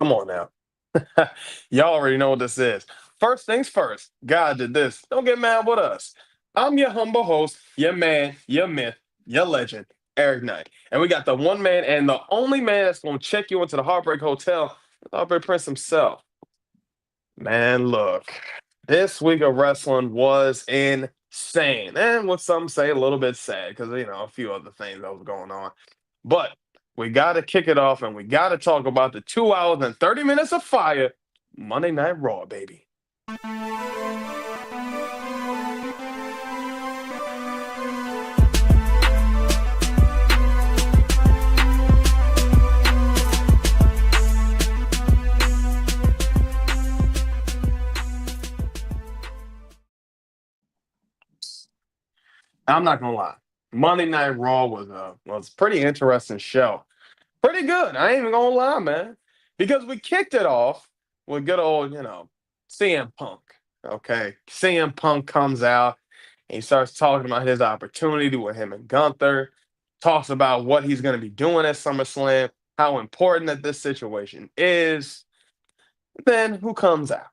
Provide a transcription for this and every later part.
Come on now. Y'all already know what this is. First things first, God did this. Don't get mad with us. I'm your humble host, your man, your myth, your legend, Eric Knight. And we got the one man and the only man that's going to check you into the Heartbreak Hotel, the Heartbreak Prince himself. Man, look, this week of wrestling was insane. And what some say a little bit sad because, a few other things that was going on. But we got to kick it off and we got to talk about the 2 hours and 30 minutes of fire Monday Night Raw, baby. I'm not gonna lie. Monday Night Raw was a pretty interesting show. Pretty good. I ain't even gonna lie, man. Because we kicked it off with good old, CM Punk. Okay. CM Punk comes out and he starts talking about his opportunity with him and Gunther, talks about what he's gonna be doing at SummerSlam, how important that this situation is. Then who comes out?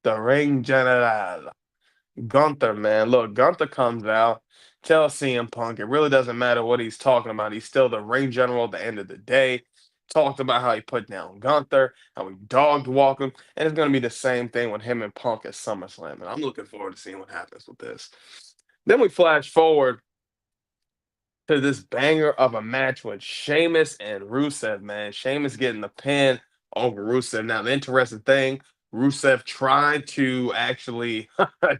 The ring general. Gunther, man. Look, Gunther comes out, tells CM Punk it really doesn't matter what he's talking about. He's still the ring general at the end of the day. Talked about how he put down Gunther, how he dogged walk him, and it's going to be the same thing with him and Punk at SummerSlam. And I'm looking forward to seeing what happens with this. Then we flash forward to this banger of a match with Sheamus and Rusev, man. Sheamus getting the pin over Rusev. Now, the interesting thing, Rusev tried to actually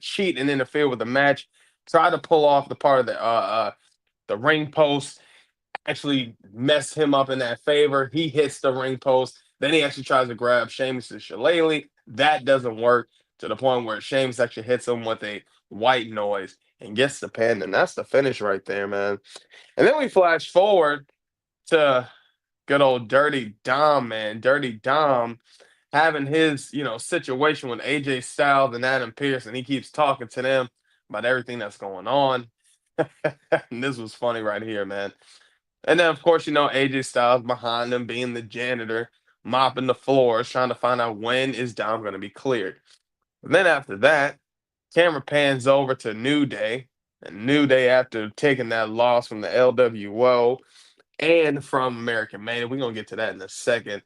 cheat and interfere with the match, tried to pull off the part of the ring post, actually messed him up in that favor. He hits the ring post. Then he actually tries to grab Sheamus' shillelagh. That doesn't work to the point where Sheamus actually hits him with a white noise and gets the pin. And that's the finish right there, man. And then we flash forward to good old Dirty Dom, man. Dirty Dom having his, situation with AJ Styles and Adam Pearce, and he keeps talking to them about everything that's going on. And this was funny right here, man. And then, of course, AJ Styles behind him being the janitor, mopping the floors, trying to find out when is Dom going to be cleared. And then after that, camera pans over to New Day. And New Day, after taking that loss from the LWO and from American Mania, we're going to get to that in a second.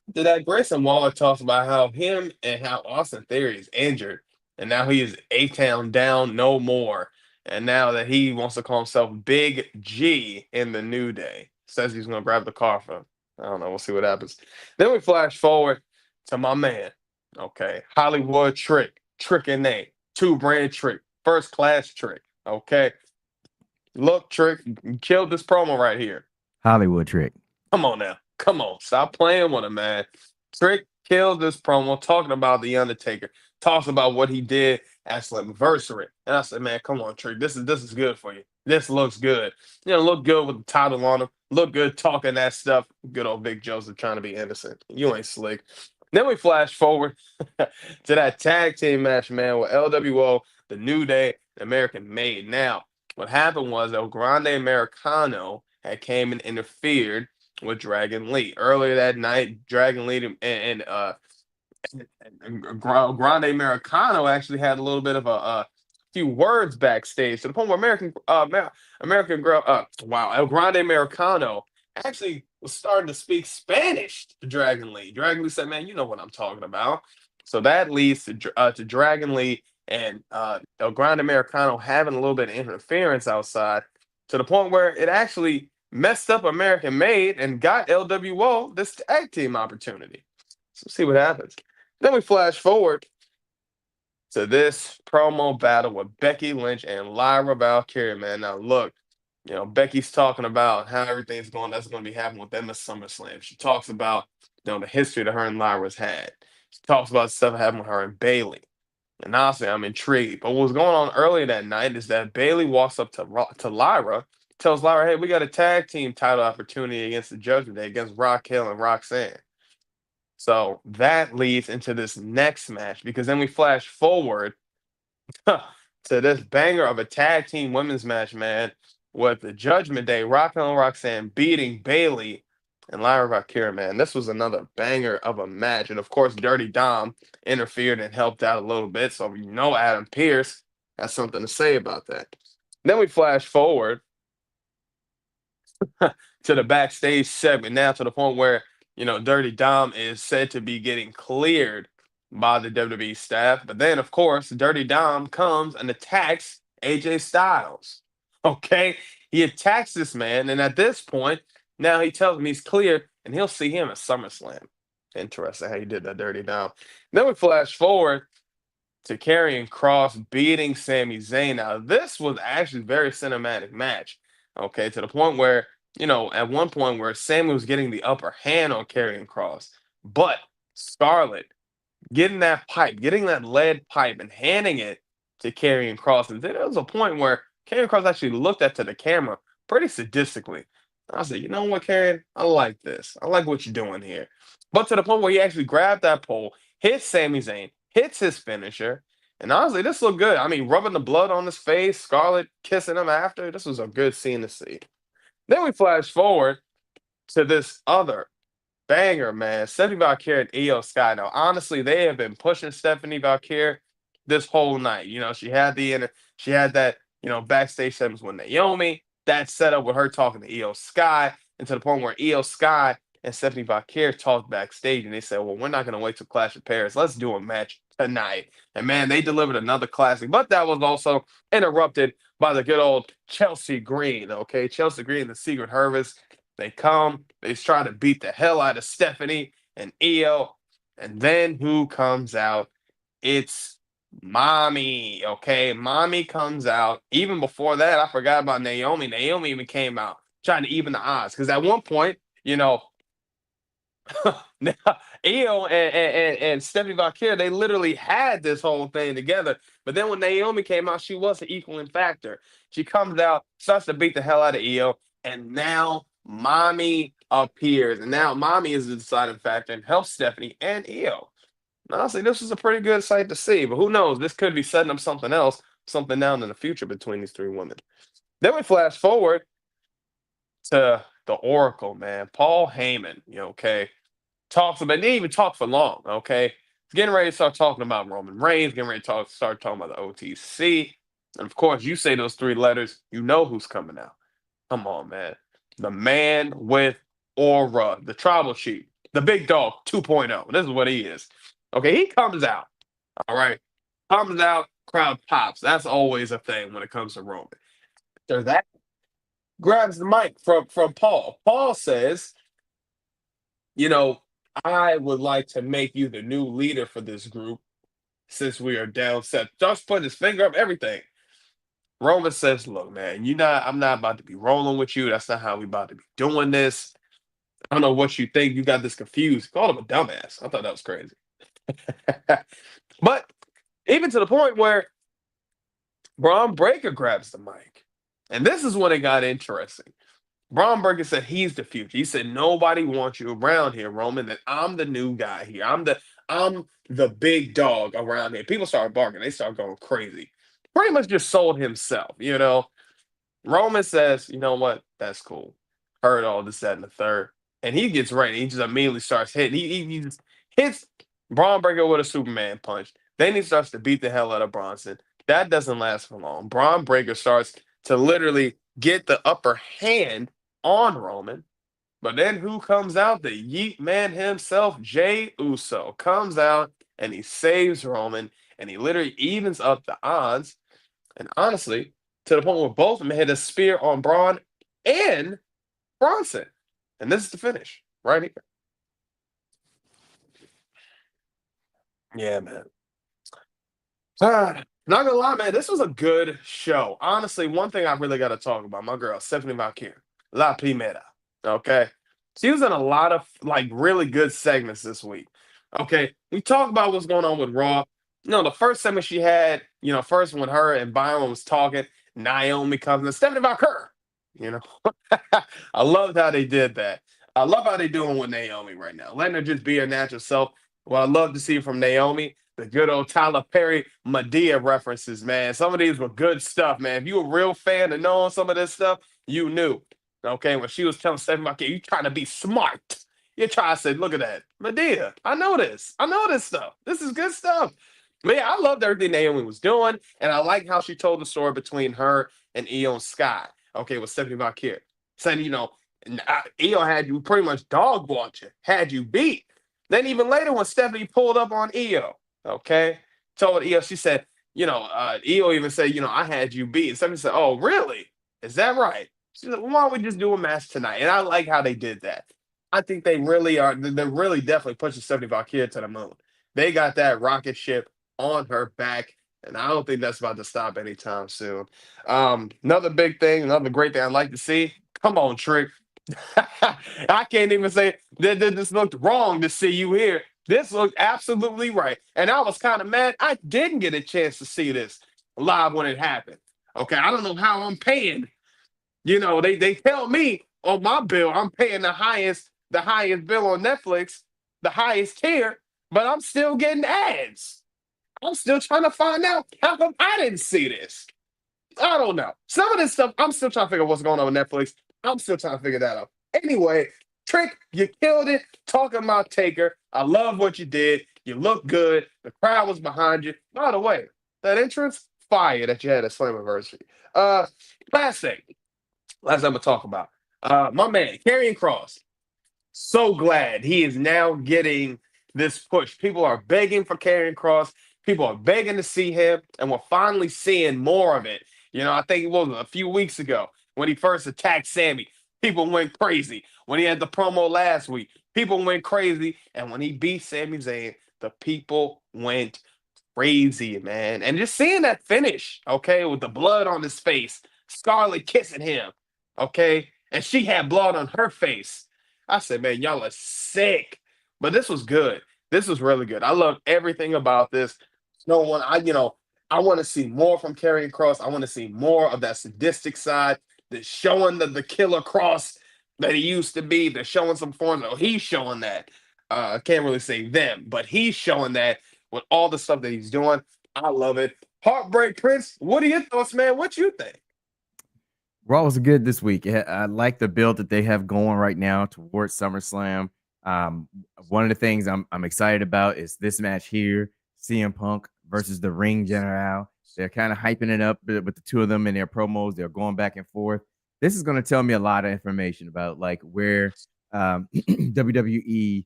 After that, Grayson Waller talks about how him and how Austin Theory is injured. And now he is A-Town down no more. And now that he wants to call himself Big G in the New Day. Says he's going to grab the car for him. I don't know. We'll see what happens. Then we flash forward to my man. Okay. Hollywood Trick and Nate. Two-brand Trick. First class Trick. Okay. Look, Trick, you killed this promo right here. Hollywood Trick. Come on now. Come on. Stop playing with him, man. Trick killed this promo talking about The Undertaker. Talks about what he did at Slammiversary. And I said, man, come on, Trick. This is good for you. This looks good. Look good with the title on him. Look good talking that stuff. Good old Big Joseph trying to be innocent. You ain't slick. Then we flash forward to that tag team match, man, with LWO, the New Day, and American Made. Now, what happened was El Grande Americano had came and interfered with Dragon Lee. Earlier that night, Dragon Lee and Grande Americano actually had a little bit of a few words backstage to the point where El Grande Americano actually was starting to speak Spanish to Dragon Lee. Dragon Lee said, "Man, you know what I'm talking about." So that leads to Dragon Lee and El Grande Americano having a little bit of interference outside to the point where it actually messed up American Made and got LWO this tag team opportunity. So see what happens. Then we flash forward to this promo battle with Becky Lynch and Lyra Valkyria, man. Now look, Becky's talking about how everything's going that's going to be happening with them at SummerSlam. She talks about the history that her and Lyra's had. She talks about stuff happening with her and Bailey. And honestly, I'm intrigued. But what was going on earlier that night is that Bailey walks up to Lyra, tells Lyra, "Hey, we got a tag team title opportunity against the Judgment Day against Raquel and Roxanne." So that leads into this next match because then we flash forward to this banger of a tag team women's match, man, with the Judgment Day, Raquel and Roxanne beating Bailey and Lyra Valkyria, man, this was another banger of a match. And of course, Dirty Dom interfered and helped out a little bit. So you know Adam Pearce has something to say about that. Then we flash forward to the backstage segment now to the point where, Dirty Dom is said to be getting cleared by the WWE staff. But then, of course, Dirty Dom comes and attacks AJ Styles. Okay? He attacks this man. And at this point, now he tells him he's cleared and he'll see him at SummerSlam. Interesting how you did that, Dirty Dom. Then we flash forward to Karrion Cross beating Sami Zayn. Now, this was actually a very cinematic match. Okay, to the point where, at one point where Sami was getting the upper hand on Karrion Cross, but Scarlett getting that pipe, getting that lead pipe and handing it to Karrion Cross. And then there was a point where Karrion Cross actually looked at to the camera pretty sadistically. I said, you know what, Karrion? I like this. I like what you're doing here. But to the point where he actually grabbed that pole, hits Sami Zayn, hits his finisher. And honestly, this looked good. I mean, rubbing the blood on his face, Scarlett kissing him after. This was a good scene to see. Then we flash forward to this other banger, man. Stephanie Valkyrie and Io Sky. Now, honestly, they have been pushing Stephanie Valkyrie this whole night. She had that, backstage segments with Naomi. That set up with her talking to Io Sky, and to the point where Io Sky and Stephanie Valkyrie talked backstage, and they said, "Well, we're not going to wait till Clash of Paris. Let's do a match tonight." And man, they delivered another classic, but that was also interrupted by the good old Chelsea Green. Okay, Chelsea Green, the Secret Harvest. They come, they try to beat the hell out of Stephanie and Io, and then who comes out? It's Mommy. Okay, Mommy comes out. Even before that, I forgot about Naomi. Naomi even came out trying to even the odds because at one point, now, Io and Stephanie Valkyrie, they literally had this whole thing together. But then when Naomi came out, she was an equaling factor. She comes out, starts to beat the hell out of Io, and now Mommy appears. And now Mommy is the deciding factor and helps Stephanie and Io. Honestly, this is a pretty good sight to see. But who knows? This could be setting up something else, something down in the future between these three women. Then we flash forward to the Oracle, man. Paul Heyman, okay? Talks about, they didn't even talk for long, okay? He's getting ready to start talking about Roman Reigns, getting ready to start talking about the OTC. And of course, you say those three letters, you know who's coming out. Come on, man. The man with aura, the tribal chief, the big dog 2.0. This is what he is. Okay, he comes out. All right. Comes out, crowd pops. That's always a thing when it comes to Roman. After that, grabs the mic from Paul. Paul says, you know, I would like to make you the new leader for this group since we are down set. Just putting his finger up, everything. Roman says, look, man, I'm not about to be rolling with you. That's not how we about to be doing this. I don't know what you think. You got this confused. He called him a dumbass. I thought that was crazy. But even to the point where Braun Breaker grabs the mic. And this is when it got interesting. Braun Breaker said he's the future. He said nobody wants you around here, Roman. That I'm the new guy here. I'm the big dog around here. People started barking. They started going crazy. Pretty much just sold himself. Roman says, you know what? That's cool. Heard all this, that, and the third. And he gets ready. He just immediately starts hitting. He just hits Braun Breaker with a Superman punch. Then he starts to beat the hell out of Bronson. That doesn't last for long. Braun Breaker starts to literally get the upper hand on Roman. But then who comes out? The Yeet Man himself, Jey Uso, comes out and he saves Roman and he literally evens up the odds. And honestly, to the point where both of them hit a spear on Braun and Bronson. And this is the finish right here. Yeah, man. Not gonna lie, man, this was a good show. Honestly, one thing I really got to talk about, my girl, Stephanie Valkyrie, La Primera. Okay. She was in a lot of like really good segments this week. Okay. We talked about what's going on with Raw. The first segment she had, first when her and Byron was talking, Naomi comes in, Stephanie Valkyrie. You know, I loved how they did that. I love how they doing with Naomi right now, letting her just be her natural self. What I love to see from Naomi, the good old Tyler Perry Medea references, man. Some of these were good stuff, man. If you a real fan of knowing some of this stuff, you knew. Okay, when she was telling Stephanie McKay, you trying to be smart. You're trying to say, look at that. Medea, I know this. I know this stuff. This is good stuff. But yeah, I loved everything Naomi was doing. And I like how she told the story between her and Io Sky. Okay, with Stephanie McKay. Saying, Io had you pretty much dog walked you, had you beat. Then even later when Stephanie pulled up on Io, okay, told Io, she said, Io even said, I had you beat. And Stephanie said, oh, really? Is that right? She said, well, why don't we just do a match tonight? And I like how they did that. I think they really are. They're really definitely pushing 75 Kid to the moon. They got that rocket ship on her back, and I don't think that's about to stop anytime soon. Another big thing, another great thing I'd like to see. Come on, Trick. I can't even say that this looked wrong to see you here. This looked absolutely right. And I was kind of mad. I didn't get a chance to see this live when it happened. Okay, I don't know how I'm paying. They tell me on my bill I'm paying the highest bill on Netflix, the highest tier, but I'm still getting ads. I'm still trying to find out how come I didn't see this. I don't know. Some of this stuff, I'm still trying to figure out what's going on with Netflix. I'm still trying to figure that out. Anyway, Trick, you killed it. Talking about Taker. I love what you did. You look good. The crowd was behind you. By the way, that entrance, fire that you had at Slammiversary. Uh, last thing, last I'm gonna talk about. My man, Karrion Cross. So glad he is now getting this push. People are begging for Karrion Cross. People are begging to see him, and we're finally seeing more of it. I think it was a few weeks ago when he first attacked Sammy. People went crazy. When he had the promo last week, people went crazy. And when he beat Sami Zayn, the people went crazy, man. And just seeing that finish, okay, with the blood on his face, Scarlett kissing him, okay, and she had blood on her face. I said, man, y'all are sick. But this was good. This was really good. I love everything about this. No one, I want to see more from Karrion Cross. I want to see more of that sadistic side, the showing the killer cross that he used to be. They're showing some form. Oh, he's showing that. I can't really say them, but he's showing that with all the stuff that he's doing. I love it. Heartbreak Prince, what are your thoughts, man? What you think? Raw was good this week. I like the build that they have going right now towards SummerSlam. Um, One of the things I'm excited about is this match here, CM Punk versus the Ring General. They're kind of hyping it up with the two of them in their promos. They're going back and forth. This is going to tell me a lot of information about like where WWE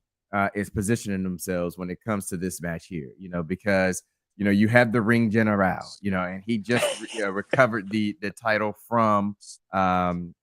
is positioning themselves when it comes to this match here. Because you have the Ring General, and he just recovered the title from um,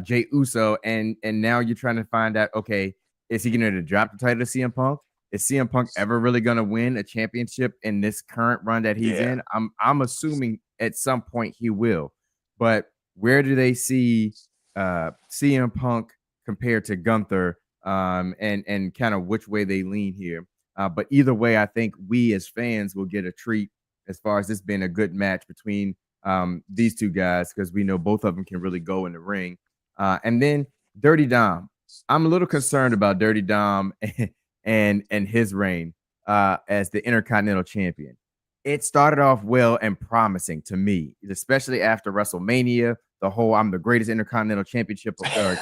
Jay Uso, and now you're trying to find out, okay, is he going to drop the title to CM Punk? Is CM Punk ever really going to win a championship in this current run that he's Yeah. in? I'm assuming at some point he will, but where do they see CM Punk compared to Gunther, and kind of which way they lean here? But either way, I think we as fans will get a treat as far as this being a good match between these two guys, because we know both of them can really go in the ring. And then Dirty Dom. I'm a little concerned about Dirty Dom and his reign as the Intercontinental Champion. It started off well and promising to me, especially after WrestleMania. The whole "I'm the greatest Intercontinental Championship or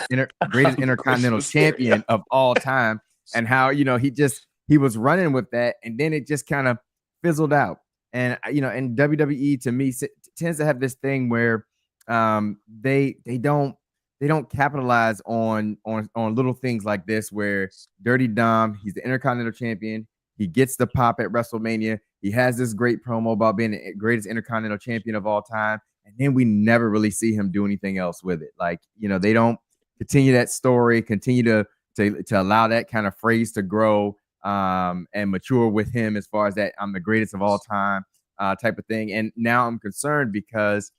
greatest Intercontinental Mysterio. Champion of all time," and how he was running with that, and then it just kind of fizzled out. And and WWE to me tends to have this thing where they don't capitalize on little things like this, where Dirty Dom, he's the Intercontinental Champion. He gets the pop at WrestleMania. He has this great promo about being the greatest Intercontinental Champion of all time. And then we never really see him do anything else with it. Like, they don't continue that story, continue to allow that kind of phrase to grow and mature with him as far as that "I'm the greatest of all time" type of thing. And now I'm concerned because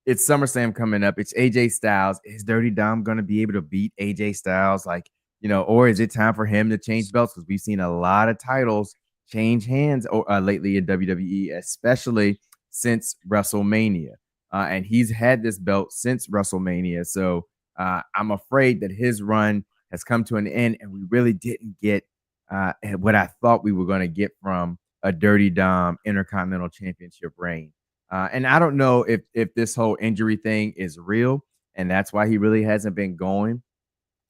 it's SummerSlam coming up. It's AJ Styles. Is Dirty Dom going to be able to beat AJ Styles? Like, or is it time for him to change belts? Because we've seen a lot of titles change hands lately in WWE, especially since WrestleMania. And he's had this belt since WrestleMania. So I'm afraid that his run has come to an end, and we really didn't get what I thought we were going to get from a Dirty Dom Intercontinental Championship reign. And I don't know if this whole injury thing is real, and that's why he really hasn't been going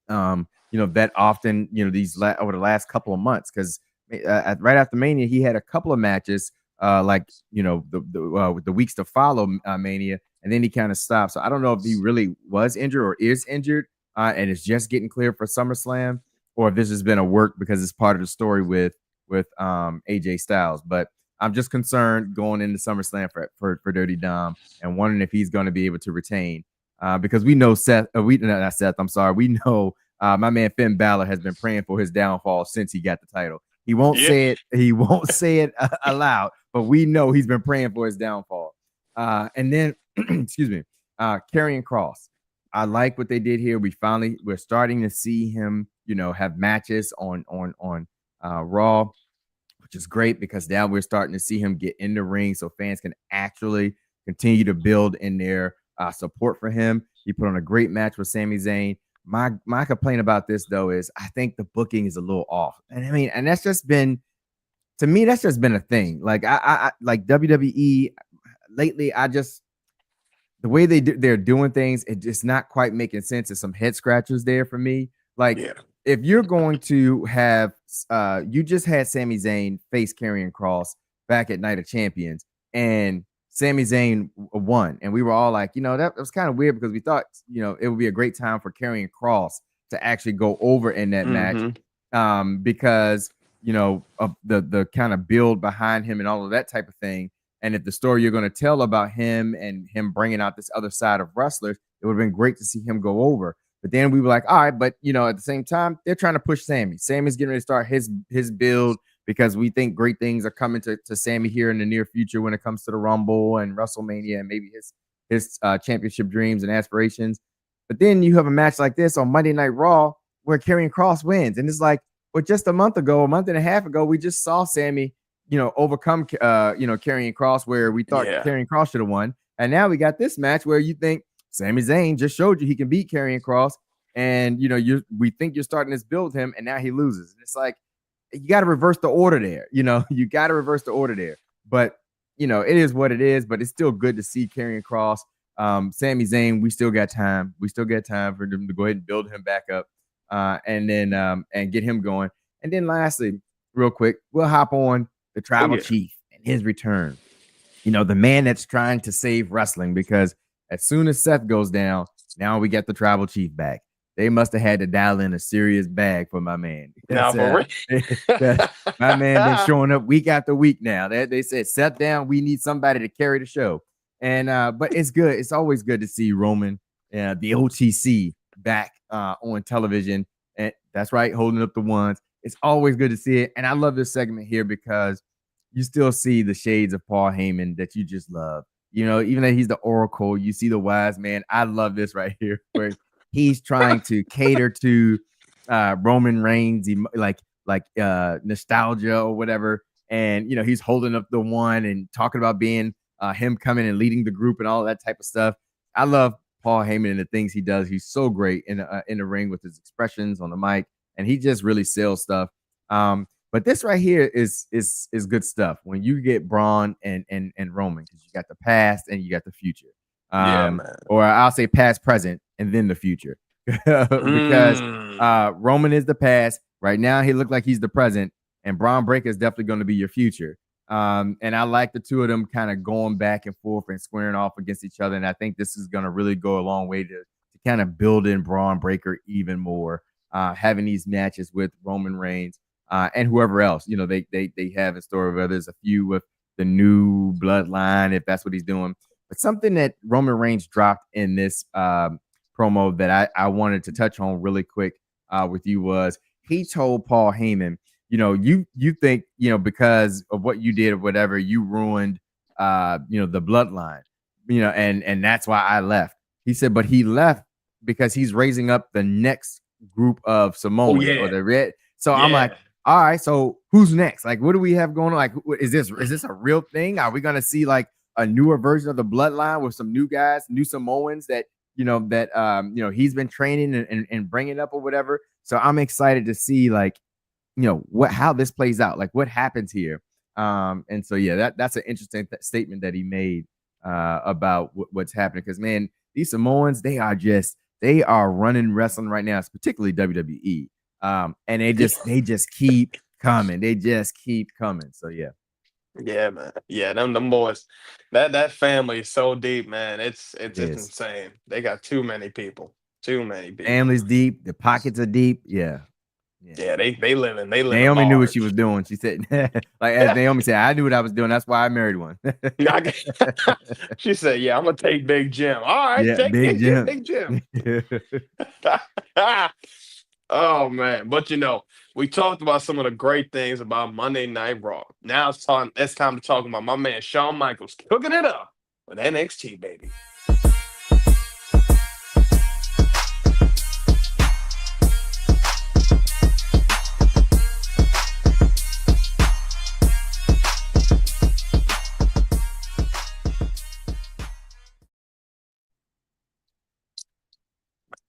that often, over the last couple of months, because right after Mania, he had a couple of matches, like with the weeks to follow Mania, and then he kind of stopped. So I don't know if he really was injured or is injured, and is just getting cleared for SummerSlam, or if this has been a work because it's part of the story with AJ Styles. But I'm just concerned going into SummerSlam for Dirty Dom, and wondering if he's going to be able to retain. Because we know Seth, not Seth, I'm sorry. We know my man Finn Balor has been praying for his downfall since he got the title. He won't say it. He won't say it aloud, but we know he's been praying for his downfall. And then, excuse me, Karrion Kross. I like what they did here. We're starting to see him, have matches on Raw, which is great because now we're starting to see him get in the ring so fans can actually continue to build in their support for him. He put on a great match with Sami Zayn. My complaint about this though is I think the booking is a little off, and I mean, and that's just been, to me, that's just been a thing. Like I like WWE lately. The way they're doing things, it's just not quite making sense. There's some head scratchers there for me. Like if you're going to have, you just had Sami Zayn face Karrion Kross back at Night of Champions, and Sami Zayn won, and we were all like, that was kind of weird because we thought, it would be a great time for Karrion Kross to actually go over in that match, because of the kind of build behind him and all of that type of thing. And if the story you're going to tell about him and him bringing out this other side of wrestlers, it would have been great to see him go over. But then we were like, all right, but at the same time, they're trying to push Sami. Sami's getting ready to start his build, because we think great things are coming to Sami here in the near future when it comes to the Rumble and WrestleMania and maybe his championship dreams and aspirations. But then you have a match like this on Monday Night Raw where Karrion Kross wins. And it's like, well, just a month and a half ago, we just saw Sami, overcome, Karrion Kross, where we thought Karrion Kross should have won. And now we got this match where you think Sami Zayn just showed you he can beat Karrion Kross. And, we think you're starting to build him, and now he loses. And it's like, you got to reverse the order there. You got to reverse the order there. But, it is what it is. But it's still good to see Karrion Kross. Sami Zayn, we still got time. We still got time for them to go ahead and build him back up, and then and get him going. And then lastly, real quick, we'll hop on the Tribal Chief and his return. The man that's trying to save wrestling, because as soon as Seth goes down, now we get the Tribal Chief back. They must have had to dial in a serious bag for my man. My man been showing up week after week now. They said, Seth down, we need somebody to carry the show. And but it's good. It's always good to see Roman, the OTC, back on television. And that's right, holding up the ones. It's always good to see it. And I love this segment here because you still see the shades of Paul Heyman that you just love. Even though he's the Oracle, you see the wise man. I love this right here, where he's trying to cater to Roman Reigns, like nostalgia or whatever. And, he's holding up the one and talking about being him coming and leading the group and all that type of stuff. I love Paul Heyman and the things he does. He's so great in the ring with his expressions on the mic, and he just really sells stuff. But this right here is good stuff when you get Braun and Roman, because you got the past and you got the future. Or I'll say past, present, and then the future. Because Roman is the past. Right now, he looked like he's the present, and Braun Breaker is definitely going to be your future. And I like the two of them kind of going back and forth and squaring off against each other. And I think this is going to really go a long way to kind of build in Braun Breaker even more, having these matches with Roman Reigns and whoever else, they have in store, whether there's a few with the new bloodline, if that's what he's doing. But something that Roman Reigns dropped in this promo that I wanted to touch on really quick with you was he told Paul Heyman, you think, because of what you did or whatever, you ruined, the bloodline, and that's why I left. He said, but he left because he's raising up the next group of Samoans or the red. So I'm like, all right, so who's next? Like, what do we have going on? Like, is this a real thing? Are we going to see like a newer version of the bloodline with some new guys, new Samoans that, he's been training and bringing up or whatever. So I'm excited to see like, how this plays out, like what happens here. And so, that's an interesting statement that he made about what's happening. Cause man, these Samoans, they are running wrestling right now, particularly WWE. And they just keep coming. They just keep coming. So yeah. Yeah, man. Yeah, them boys. That family is so deep, man. It It's is. insane. They got too many people. Too many people. Family's deep, the pockets are deep. Yeah. Yeah. Yeah, they living Naomi knew what she was large. doing. She said, like as Naomi said, I knew what I was doing. That's why I married one. She said, "Yeah, I'm gonna take Big Jim." All right, Yeah, big get Jim. Big Jim. Oh man, but we talked about some of the great things about Monday Night Raw. Now it's time to talk about my man Shawn Michaels cooking it up with NXT, baby.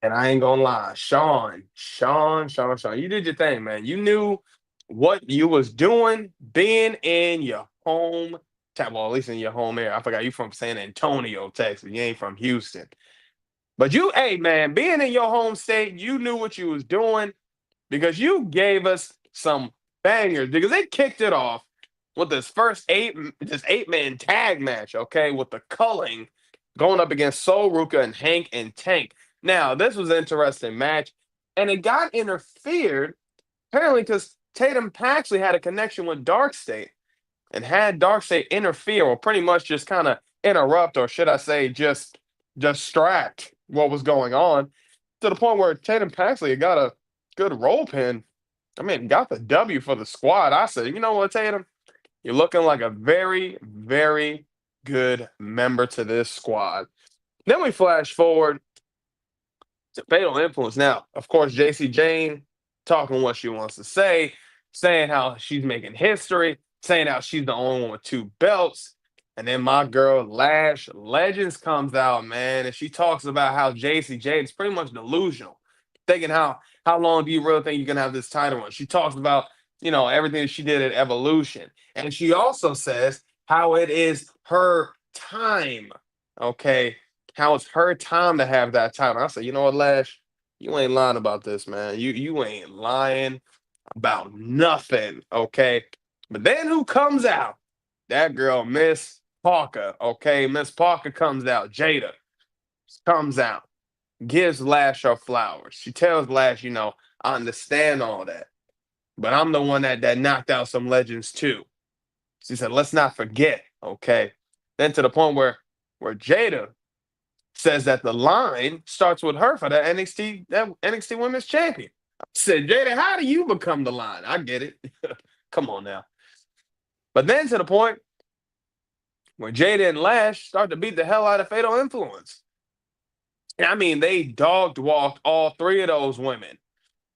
And I ain't gonna lie, Sean, you did your thing, man. You knew what you was doing, being in your home well, at least in your home area. I forgot you from San Antonio, Texas. You ain't from Houston. But hey man, being in your home state, you knew what you was doing because you gave us some bangers because they kicked it off with this 8-man tag match, okay, with the culling going up against Sol Ruka and Hank and Tank. Now, this was an interesting match, and it got interfered apparently because Tatum Paxley had a connection with Darkstate and had Darkseid interfere or pretty much just kind of interrupt, or should I say, just distract what was going on to the point where Tatum Paxley got a good roll pin. I mean, got the W for the squad. I said, you know what, Tatum? You're looking like a very, very good member to this squad. Then we flash forward to Fatal Influence. Now, of course, JC Jane talking what she wants to say, saying how she's making history, saying how she's the only one with 2 belts. And then my girl Lash Legends comes out, man, and she talks about how JC Jane is pretty much delusional, thinking how long do you really think you can have this title run? She talks about everything that she did at Evolution, and she also says how it is her time. Okay, how it's her time to have that title. I said, you know what, Lash, you ain't lying about this, man. You ain't lying about nothing, okay? But then who comes out? That girl, Miss Parker, okay? Miss Parker comes out. Jada comes out, gives Lash her flowers. She tells Lash, I understand all that, but I'm the one that knocked out some legends too. She said, let's not forget, okay? Then to the point where Jada says that the line starts with her for that NXT Women's Champion. I said, Jada, how do you become the line? I get it. Come on now. But then to the point where Jada and Lash start to beat the hell out of Fatal Influence. And I mean, they dogged walked all 3 of those women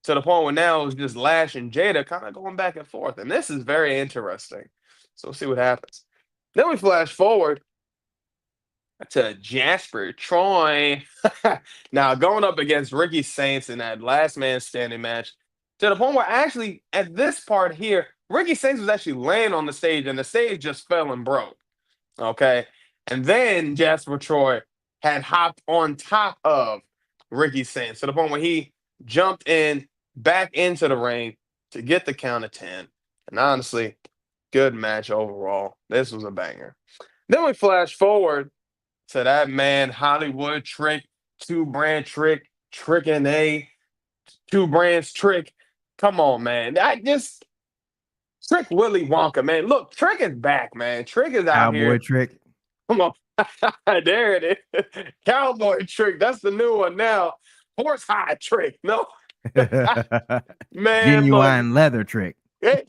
to the point where now it's just Lash and Jada kind of going back and forth. And this is very interesting. So we'll see what happens. Then we flash forward to Jasper Troy. Now going up against Ricky Saints in that last man standing match to the point where actually at this part here, Ricky Saints was actually laying on the stage and the stage just fell and broke. Okay. And then Jasper Troy had hopped on top of Ricky Saints to the point where he jumped in back into the ring to get the count of 10. And honestly, good match overall. This was a banger. Then we flash forward to that man Hollywood Trick, 2 brand Trick and A, 2 brands Trick. Come on, man. I just Trick Willy Wonka, man. Look, Trick is back, man. Trick is out Cowboy here. trick. Come on. There it is. Cowboy Trick. That's the new one now. Horse high Trick. No. Man, look. Genuine leather trick. Hey.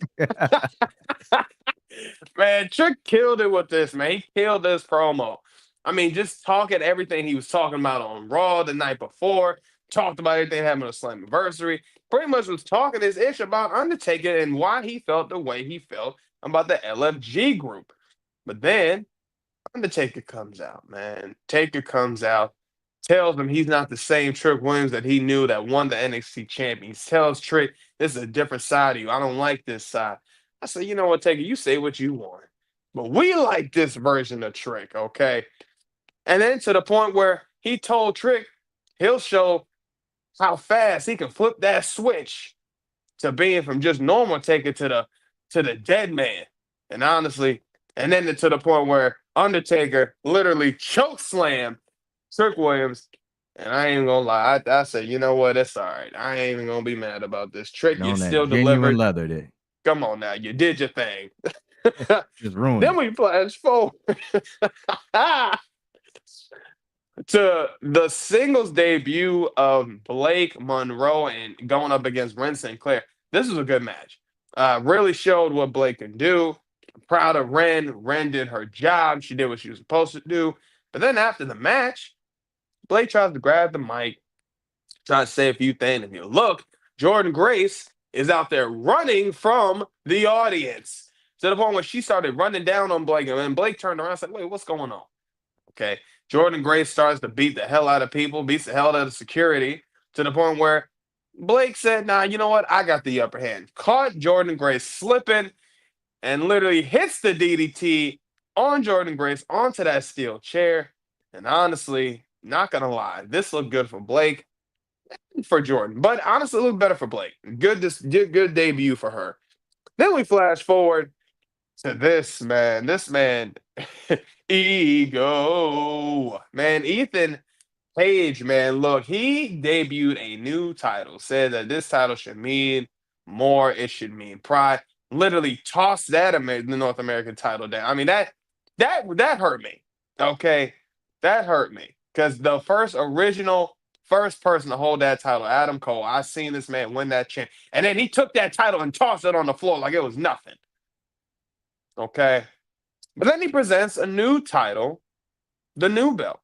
Man, Trick killed it with this, man. He killed this promo. I mean, just talking everything he was talking about on Raw the night before, talked about everything having a Slammiversary, pretty much was talking his ish about Undertaker and why he felt the way he felt about the LFG group. But then Undertaker comes out, man. Taker comes out, tells him he's not the same Trick Williams that he knew that won the NXT champion. He tells Trick, this is a different side of you. I don't like this side. I said, you know what, Taker, you say what you want. But we like this version of Trick, okay? And then to the point where he told Trick he'll show how fast he can flip that switch to being from just normal taker to the dead man. And honestly, and then to the point where Undertaker literally choke slam Trick Williams. And I ain't gonna lie, I said, you know what? It's all right. I ain't even gonna be mad about this. Trick, And you on that still genuine delivered. leather that Come on now, you did your thing. just ruined Then it. we flash forward to the singles debut of Blake Monroe and going up against Ren Sinclair. This was a good match. Really showed what Blake can do. Proud of Ren. Ren did her job. She did what she was supposed to do. But then after the match, Blake tries to grab the mic, tries to say a few things. If you look, Jordan Grace is out there running from the audience to the point where she started running down on Blake. And then Blake turned around and said, wait, what's going on? Okay. Jordan Grace starts to beat the hell out of people, beats the hell out of security to the point where Blake said, nah, you know what? I got the upper hand. Caught Jordan Grace slipping and literally hits the DDT on Jordan Grace onto that steel chair. And honestly, not going to lie, this looked good for Blake, for Jordan, but honestly, it looked better for Blake. Good debut for her. Then we flash forward to this man. This man, ego. Man, Ethan Page, man, look, he debuted a new title, said that this title should mean more, it should mean pride. Literally tossed the North American title down. I mean, that hurt me. Okay. That hurt me. Because the first person to hold that title, Adam Cole, I seen this man win that champ. And then he took that title and tossed it on the floor like it was nothing. Okay. But then he presents a new title, the new belt,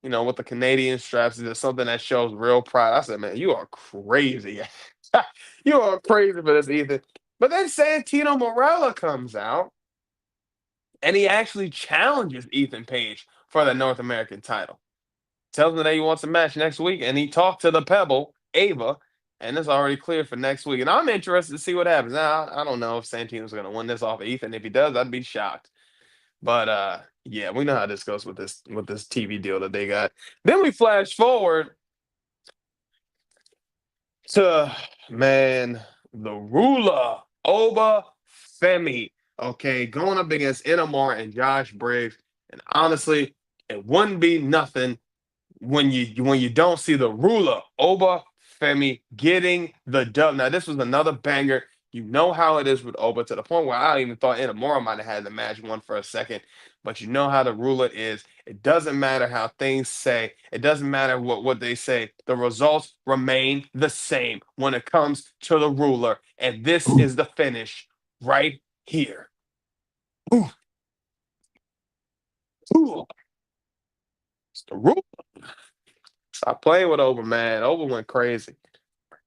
with the Canadian straps. It's something that shows real pride. I said, man, you are crazy. You are crazy for this, Ethan. But then Santino Morella comes out and he actually challenges Ethan Page for the North American title. Tells him that he wants a match next week, and he talked to the Pebble, Ava, and it's already cleared for next week. And I'm interested to see what happens. Now, I don't know if Santino's going to win this off of Ethan. If he does, I'd be shocked. But yeah, we know how this goes with this TV deal that they got. Then we flash forward to man, the ruler, Oba Femi. Okay, going up against Inamar and Josh Briggs. And honestly, it wouldn't be nothing when you don't see the ruler, Oba Femi, getting the dub. Now, this was another banger. You know how it is with Oba to the point where I even thought Inamura might have had the match won for a second. But you know how the ruler is. It doesn't matter how things say. It doesn't matter what they say. The results remain the same when it comes to the ruler. And this is the finish right here. Ooh. Ooh. It's the ruler. Stop playing with Oba, man. Oba went crazy.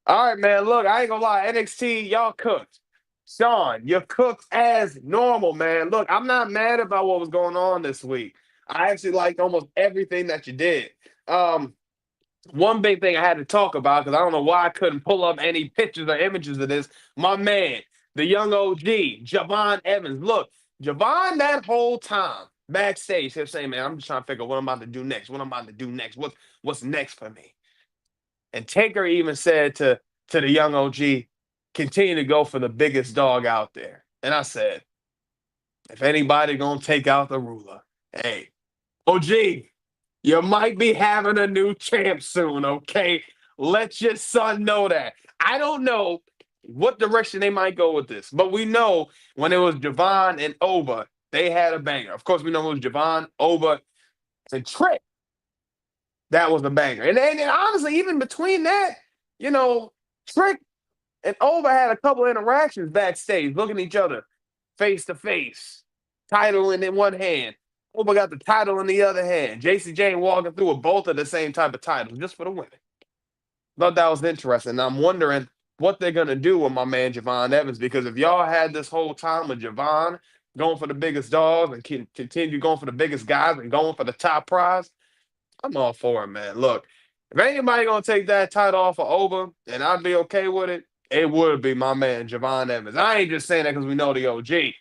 All right, man. Look, I ain't gonna lie. NXT, y'all cooked. Sean, you cooked as normal, man. Look, I'm not mad about what was going on this week. I actually liked almost everything that you did. One big thing I had to talk about because I don't know why I couldn't pull up any pictures or images of this. My man, the young OG, Javon Evans. Look, Javon, that whole time backstage, kept saying, "Man, I'm just trying to figure out what I'm about to do next. What I'm about to do next. What's next for me?" And Taker even said to the young OG, continue to go for the biggest dog out there. And I said, if anybody gonna take out the ruler, hey, OG, you might be having a new champ soon, okay? Let your son know that. I don't know what direction they might go with this, but we know when it was Javon and Oba, they had a banger. Of course, we know it was Javon, Oba, and Trick. That was the banger. And honestly, even between that, Trick and Oba had a couple interactions backstage, looking at each other face to face, title in one hand. Oba got the title in the other hand. JC Jane walking through with both of the same type of titles just for the women. Thought that was interesting. And I'm wondering what they're going to do with my man Javon Evans, because if y'all had this whole time with Javon going for the biggest dogs and continue going for the biggest guys and going for the top prize, I'm all for it, man. Look, if anybody gonna take that title off of Oba and I'd be okay with it, it would be my man Javon Evans. I ain't just saying that because we know the OG,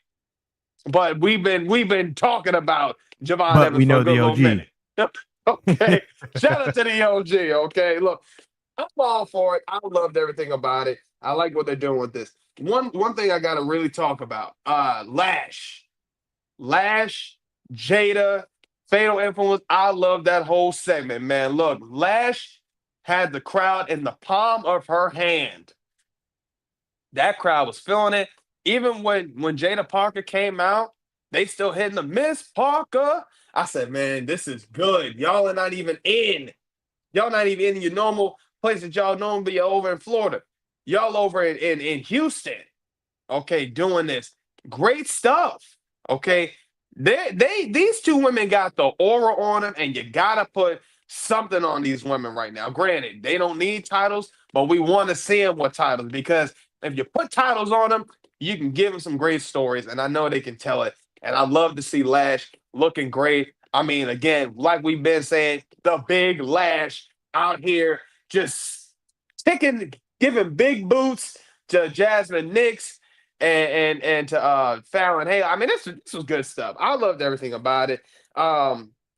but we've been talking about Javon But we Evans for a know good the little OG. minute. Yep. Okay, shout out to the OG. Okay, look, I'm all for it. I loved everything about it. I like what they're doing with this. One thing I gotta really talk about. Lash, Jada, Fatal Influence. I love that whole segment, man. Look, Lash had the crowd in the palm of her hand. That crowd was feeling it. Even when Jada Parker came out, they still hitting the Miss Parker. I said, man, this is good. Y'all are not even in. Y'all not even in your normal place that y'all normally are over in Florida. Y'all over in Houston, okay, doing this. Great stuff. Okay. These two women got the aura on them, and you gotta put something on these women right now. Granted, they don't need titles, but we want to see them with titles because if you put titles on them, you can give them some great stories, and I know they can tell it. And I love to see Lash looking great. I mean, again, like we've been saying, the big Lash out here just taking, giving big boots to Jasmine Nix and to Fallon. Hey, I mean this was good stuff. I loved everything about it.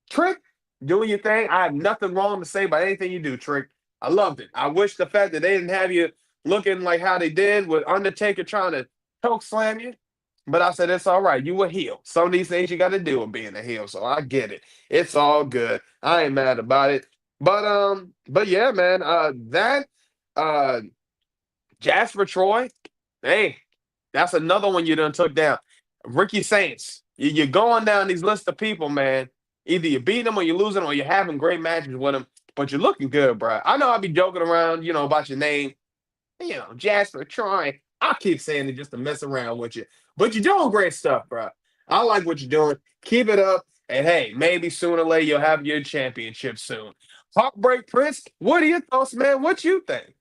Trick, doing your thing. I have nothing wrong to say about anything you do, Trick. I loved it. I wish the fact that they didn't have you looking like how they did with Undertaker trying to choke slam you. But I said it's all right. You a heel. Some of these things you got to do with being a heel. So I get it. It's all good. I ain't mad about it. But yeah, man. That uh Jasper Troy, hey, that's another one you done took down. Ricky Saints, you're going down these list of people, man. Either you beat them or you're losing or you're having great matches with them, but you're looking good, bro. I know I'll be joking around, about your name, Jasper Troy. I keep saying it just to mess around with you, but you're doing great stuff, bro. I like what you're doing. Keep it up, and hey, maybe sooner or later you'll have your championship soon. Heartbreak Prince, what are your thoughts, man? What you think?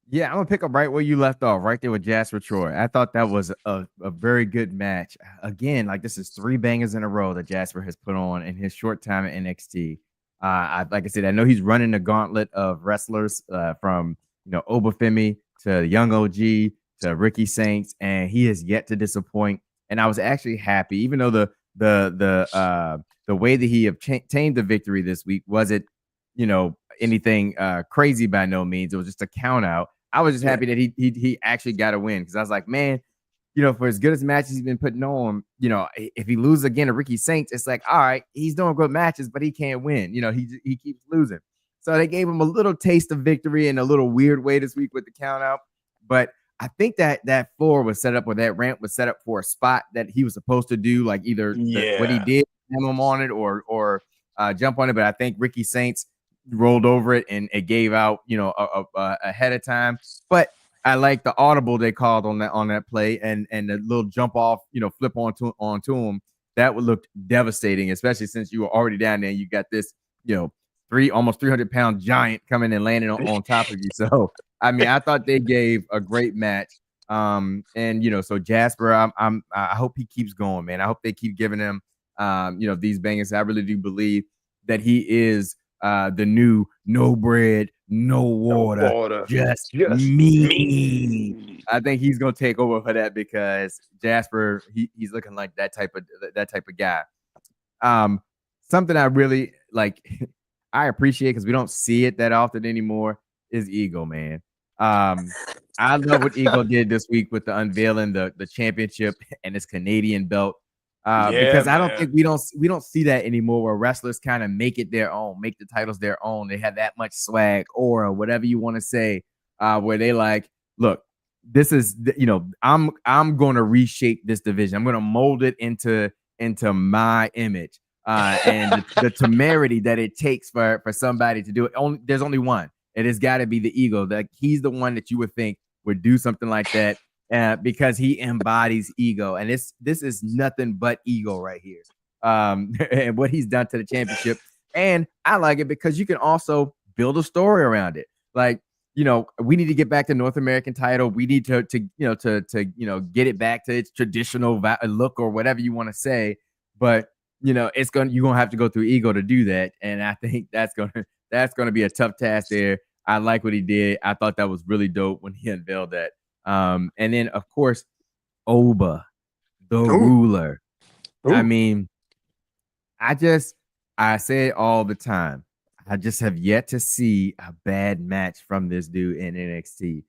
Yeah, I'm gonna pick up right where you left off, right there with Jasper Troy. I thought that was a very good match. Again, like this is three bangers in a row that Jasper has put on in his short time at NXT. Like I said, I know he's running the gauntlet of wrestlers from Obafemi to Young OG to Ricky Saints, and he has yet to disappoint. And I was actually happy, even though the way that he obtained the victory this week wasn't anything crazy by no means. It was just a count out. I was just Yeah. happy that he actually got a win because I was like, man, for as good as matches he's been putting on, if he loses again to Ricky Saints, it's like, all right, he's doing good matches, but he can't win. He keeps losing. So they gave him a little taste of victory in a little weird way this week with the count out. But I think that floor was set up, or that ramp was set up for a spot that he was supposed to do, like either what he Yeah. did, him on it, or jump on it. But I think Ricky Saints rolled over it and it gave out, ahead of time. But I like the audible they called on that play and the little jump off, flip onto him. That would look devastating, especially since you were already down there. And you got this, almost 300-pound giant coming and landing on top of you. So I mean, I thought they gave a great match. And so Jasper, I hope he keeps going, man. I hope they keep giving him these bangers. I really do believe that he is the new no bread, no No water, water. just Just me. me. I think he's gonna take over for that because Jasper, he's looking like that type of guy. Um, Something I really like, I appreciate because we don't see it that often anymore is Ego, man. Um, I love what Ego did this week with the unveiling the championship and his Canadian belt. Yeah, Because I don't man. think we don't see that anymore where wrestlers kind of make it their own, make the titles their own. They have that much swag or whatever you want to say, where they like, look, this is I'm going to reshape this division. I'm going to mold it into my image. And the temerity that it takes for somebody to do it. There's only one. It has got to be the Ego. That he's the one that you would think would do something like that because he embodies ego, and this is nothing but ego right here. And what he's done to the championship, and I like it because you can also build a story around it. Like we need to get back to North American title. We need to get it back to its traditional look or whatever you want to say, but you're gonna have to go through ego to do that, and I think that's gonna be a tough task there. I like what he did. I thought that was really dope when he unveiled that. And then of course, Oba, the Ooh, ruler. I ooh. mean, I just I say it all the time. I just have yet to see a bad match from this dude in NXT.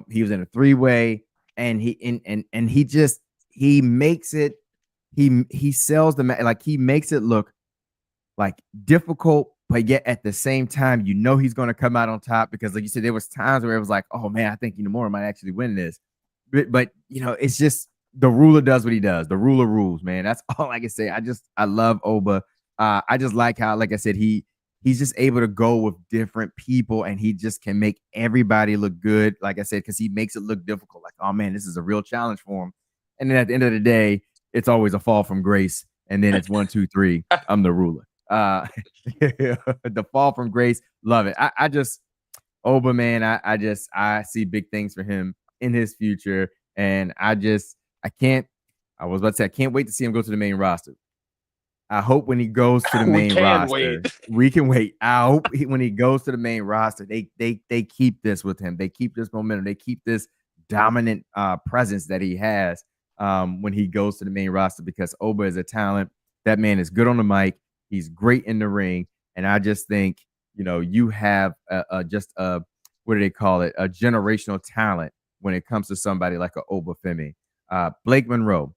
He was in a three-way, and he makes it. He sells the match like he makes it look like difficult, but yet at the same time, he's going to come out on top because, like you said, there was times where it was like, oh man, I think Nomura might actually win this. But it's just the ruler does what he does. The ruler rules, man. That's all I can say. I love Oba. I just like how, like I said, he's just able to go with different people and he just can make everybody look good. Like I said, because he makes it look difficult. Like, oh man, this is a real challenge for him. And then at the end of the day, it's always a fall from grace. And then it's 1, 2, 3. I'm the ruler. The fall from grace, love it. I just Oba, man, I see big things for him in his future, and I can't. I was about to say I can't wait to see him go to the main roster. I hope when he goes to the main roster, we can wait. I hope when he goes to the main roster, they keep this with him. They keep this momentum. They keep this dominant presence that he has when he goes to the main roster because Oba is a talent. That man is good on the mic. He's great in the ring. And I just think, you have just a what do they call it? A generational talent when it comes to somebody like a Oba Femi. Blake Monroe,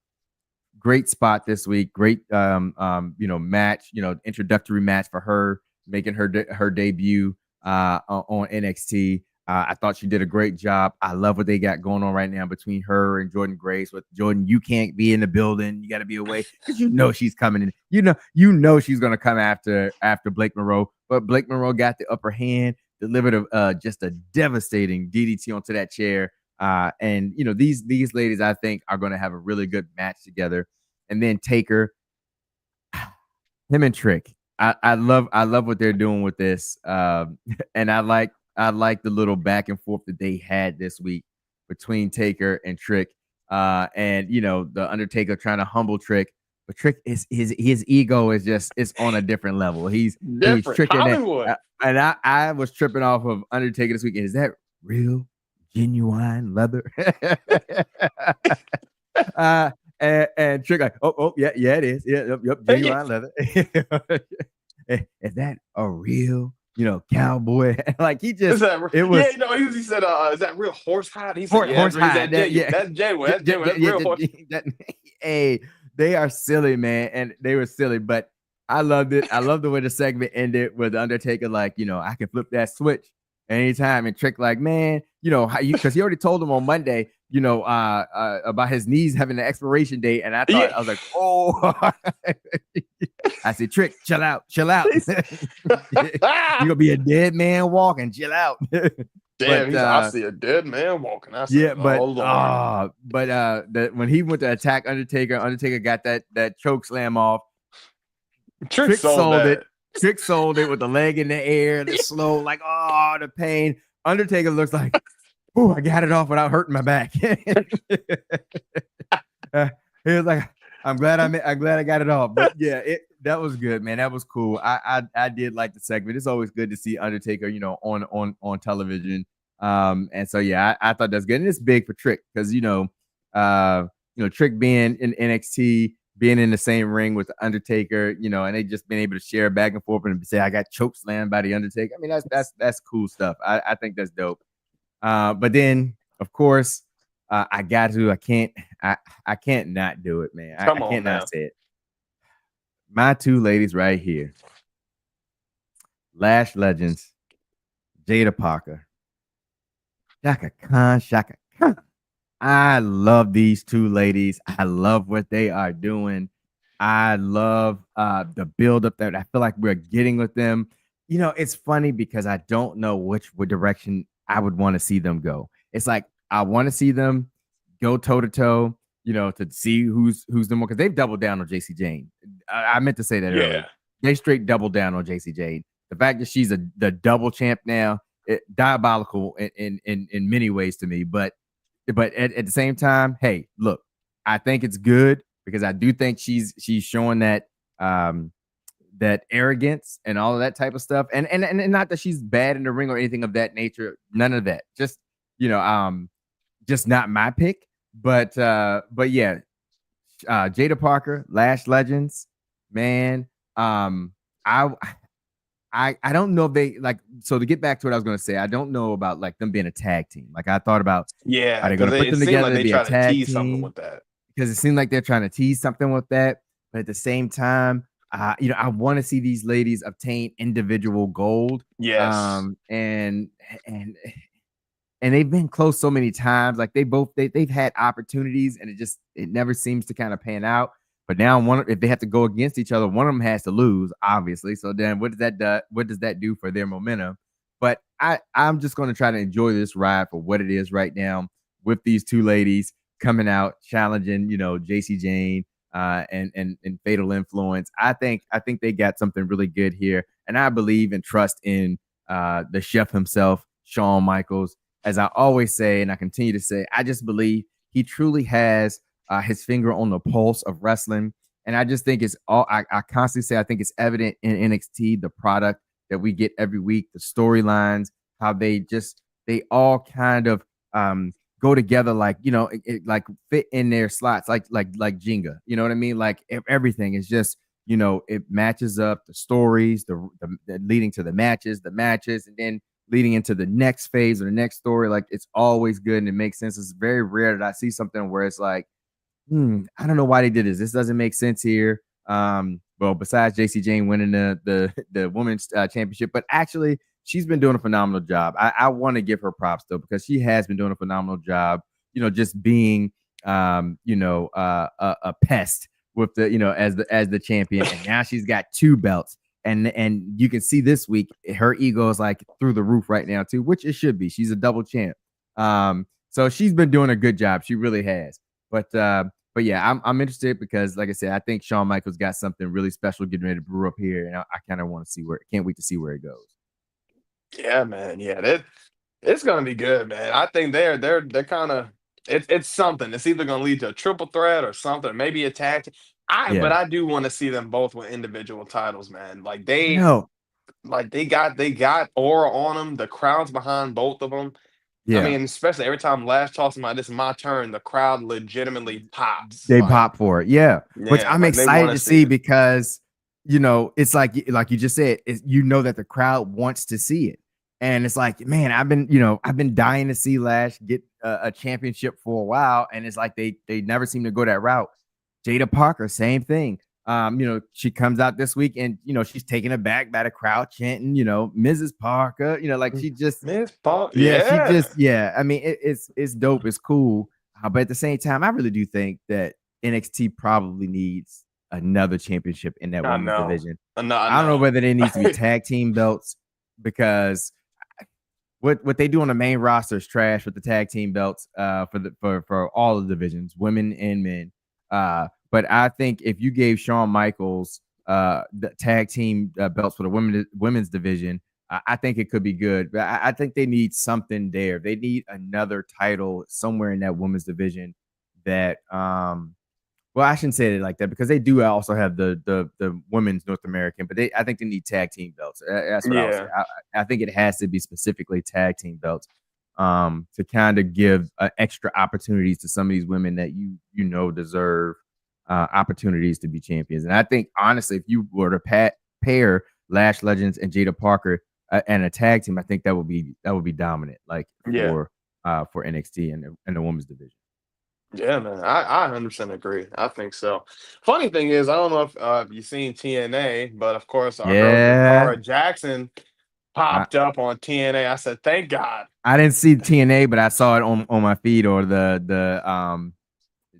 great spot this week. Great, match, introductory match for her, making her debut on NXT. I thought she did a great job. I love what they got going on right now between her and Jordan Grace. With Jordan, you can't be in the building. You got to be away because she's coming in. She's going to come after Blake Monroe. But Blake Monroe got the upper hand, delivered just a devastating DDT onto that chair. And these ladies, I think, are going to have a really good match together. And then Taker, him and Trick. I love what they're doing with this. And I like the little back and forth that they had this week between Taker and Trick. And the Undertaker trying to humble Trick, but Trick is his ego is on a different level. He's tricking Hollywood. And I was tripping off of Undertaker this week. Is that real, genuine leather? And Trick like, oh yeah, it is. Yeah, yep, genuine leather. Is that a real? Cowboy. Like he just it was. Yeah, he said, "Is that real horse hide?" He said, "Horse hide." That's January. That's January. Real horse. Hey, they are silly, man, and they were silly, but I loved it. I love the way the segment ended with the Undertaker, like, I can flip that switch anytime, and Trick like, man, how you because he already told him on Monday, about his knees having an expiration date, and I thought I was like, oh. I said, Trick, chill out. You're gonna be a dead man walking. Chill out. Damn, I see a dead man walking. I said, when he went to attack Undertaker got that choke slam off. Trick sold it. Trick sold it with the leg in the air, the slow, like, oh, the pain. Undertaker looks like, oh, I got it off without hurting my back. He was like, I'm glad I got it off. But yeah, that was good, man. That was cool. I did like the segment. It's always good to see Undertaker, on television. And so yeah, I thought that's good. And it's big for Trick because Trick being in NXT, being in the same ring with the Undertaker, and they just been able to share back and forth and say, I got choke slammed by the Undertaker. I mean, that's cool stuff. I think that's dope. But then of course, I can't not do it, man. I can't not say it. My two ladies right here, Lash Legends, Jada Parker, Shaka Khan. I love these two ladies. I love what they are doing. I love the buildup that I feel like we're getting with them. It's funny because I don't know which direction I would want to see them go. It's like I want to see them go toe to toe, to see who's the more, because they've doubled down on JC Jane. I meant to say that earlier. They straight doubled down on JC Jane. The fact that she's the double champ now, diabolical in many ways to me. But at the same time, hey, look, I think it's good because I do think she's showing that that arrogance and all of that type of stuff. And not that she's bad in the ring or anything of that nature. None of that. Just just not my pick. But yeah, Jada Parker, Lash Legends, man. Um, I I don't know if they like so to get back to what I was gonna say, I don't know about like them being a tag team. Like I thought about Yeah, are they because gonna put it them seemed together like to they be a try to tag tease something team? with that. Because it seemed like they're trying to tease something with that. But at the same time, I want to see these ladies obtain individual gold. Yes. And and and they've been close so many times. Like they've had opportunities, and it never seems to kind of pan out. But now if they have to go against each other, one of them has to lose, obviously. So then what does that do? What does that do for their momentum? But I'm just going to try to enjoy this ride for what it is right now with these two ladies coming out challenging, JC Jane and Fatal Influence. I think they got something really good here, and I believe and trust in the chef himself, Shawn Michaels. As I always say, and I continue to say, I just believe he truly has his finger on the pulse of wrestling. And I just think it's all, I constantly say, I think it's evident in NXT, the product that we get every week, the storylines, how they all kind of go together like, like fit in their slots, like Jenga. You know what I mean? Like everything is just, it matches up the stories, the leading to the matches, and then leading into the next phase or the next story. Like it's always good and it makes sense. It's very rare that I see something where it's like, I don't know why they did this. This doesn't make sense here. Well, besides JC Jane winning the women's championship, but actually she's been doing a phenomenal job. I want to give her props though because she has been doing a phenomenal job. Just being a pest with the as the champion, and now she's got two belts. And you can see this week her ego is like through the roof right now too, which it should be. She's a double champ. So she's been doing a good job. She really has. But yeah, I'm interested because, like I said, I think Shawn Michaels got something really special getting ready to brew up here, and I kind of want to see can't wait to see where it goes. Yeah, man. Yeah, it's gonna be good, man. I think they're kind of it's something. It's either gonna lead to a triple threat or something, maybe a tag. But Yeah, I do want to see them both with individual titles, man. I know. Like they got aura on them. The crowd's behind both of them. I Yeah, mean, especially every time Lash talks about this is my turn, the crowd legitimately pops. they Like, pop for it. Yeah, which yeah, I'm like they excited want to to see see it. because it's like you just said, that the crowd wants to see it, and it's like, man, I've been dying to see Lash get a championship for a while, and it's like they never seem to go that route. Jada Parker, same thing. She comes out this week and she's taken aback by the crowd chanting, Mrs. Parker, like she just Miss Paul, yeah, she yeah. just yeah. I mean, it's dope, it's cool, but at the same time, I really do think that NXT probably needs another championship in that I women's know. division. I I don't know know. whether there needs to be tag team belts because what they do on the main roster is trash with the tag team belts for all the divisions, women and men. But I think if you gave Shawn Michaels the tag team belts for the women's division, I think it could be good. But I think they need something there. They need another title somewhere in that women's division that well, I shouldn't say it like that because they do also have the women's North American, but I think they need tag team belts. That's what I would say. Yeah. I think it has to be specifically tag team belts, to kind of give extra opportunities to some of these women that deserve opportunities to be champions. And I think honestly, if you were to pair Lash Legends and Jada Parker and a tag team, I think that would be dominant, like Yeah. for NXT and the women's division. Yeah, man. I 100% agree. I think so. Funny thing is, I don't know if you've seen TNA, but of course, our girl Yeah, Jakara Jackson I, popped up on TNA. I said, thank God. I didn't see TNA, but I saw it on my feed or the I'm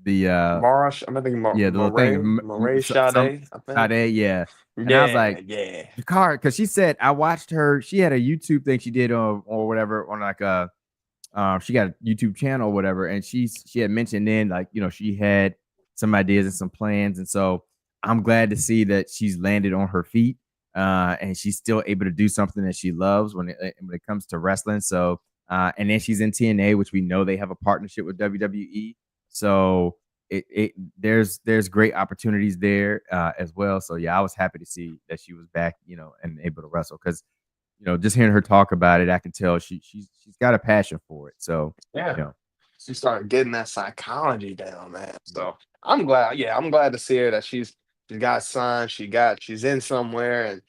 I think yeah, the little thing Murray some Sade, I think. Sade, yeah. And I was Yeah, like, yeah. Jakar, because she said I watched her. She had a YouTube thing she did or whatever on like a she got a YouTube channel or whatever, and she had mentioned then like she had some ideas and some plans, and so I'm glad to see that she's landed on her feet, and she's still able to do something that she loves when it comes to wrestling. So, and then she's in TNA, which we know they have a partnership with WWE. So there's great opportunities there as well. So yeah, I was happy to see that she was back, and able to wrestle because just hearing her talk about it, I can tell she's got a passion for it. So, Yeah. you know, She started getting that psychology down, man. yeah, So I'm glad. Yeah, I'm glad to see her that she's She got signed. She's in somewhere, and